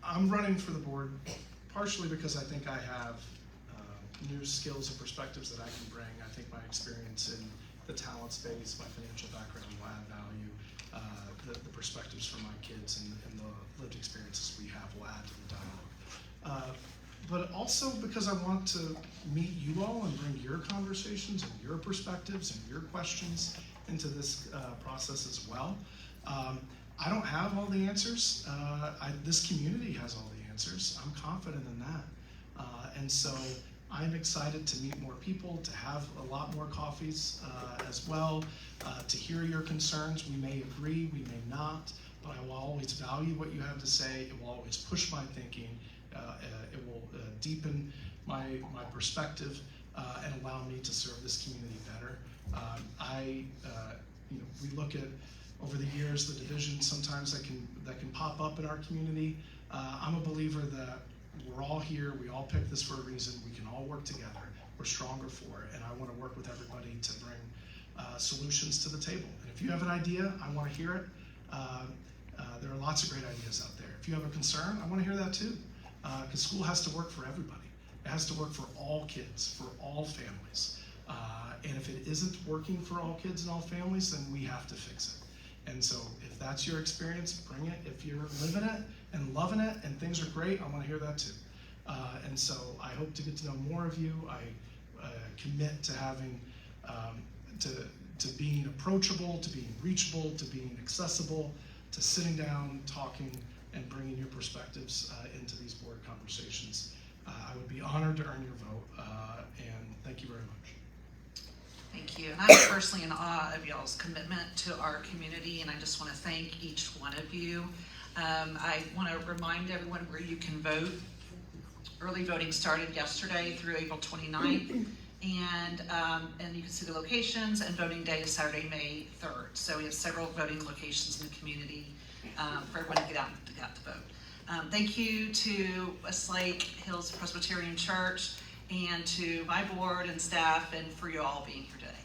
I'm running for the board partially because I think I have new skills and perspectives that I can bring. I think my experience in the talent space, my financial background will add value. The perspectives from my kids and the lived experiences we have will add to the dialogue. But also because I want to meet you all and bring your conversations and your perspectives and your questions into this process as well. I don't have all the answers. This community has all the answers. I'm confident in that. And so I'm excited to meet more people, to have a lot more coffees as well, to hear your concerns. We may agree, we may not, but I will always value what you have to say. It will always push my thinking. It will deepen my perspective and allow me to serve this community better. We look at over the years the divisions sometimes that can pop up in our community. I'm a believer that we're all here. We all picked this for a reason. We can all work together. We're stronger for it, and I want to work with everybody to bring solutions to the table. And if you have an idea, I want to hear it. There are lots of great ideas out there. If you have a concern, I want to hear that too. Because school has to work for everybody. It has to work for all kids, for all families. And if it isn't working for all kids and all families, then we have to fix it. And so if that's your experience, bring it. If you're living it and loving it and things are great, I want to hear that too. And so I hope to get to know more of you. I commit to having, to being approachable, to being reachable, to being accessible, to sitting down, talking, and bringing your perspectives into these board conversations. I would be honored to earn your vote, and thank you very much. Thank you. And I'm personally in awe of y'all's commitment to our community, and I just want to thank each one of you. I want to remind everyone where you can vote. Early voting started yesterday through April 29th, and you can see the locations, and voting day is Saturday, May 3rd. So we have several voting locations in the community for everyone to get out to vote. Thank you to Westlake Hills Presbyterian Church and to my board and staff, and for you all being here today.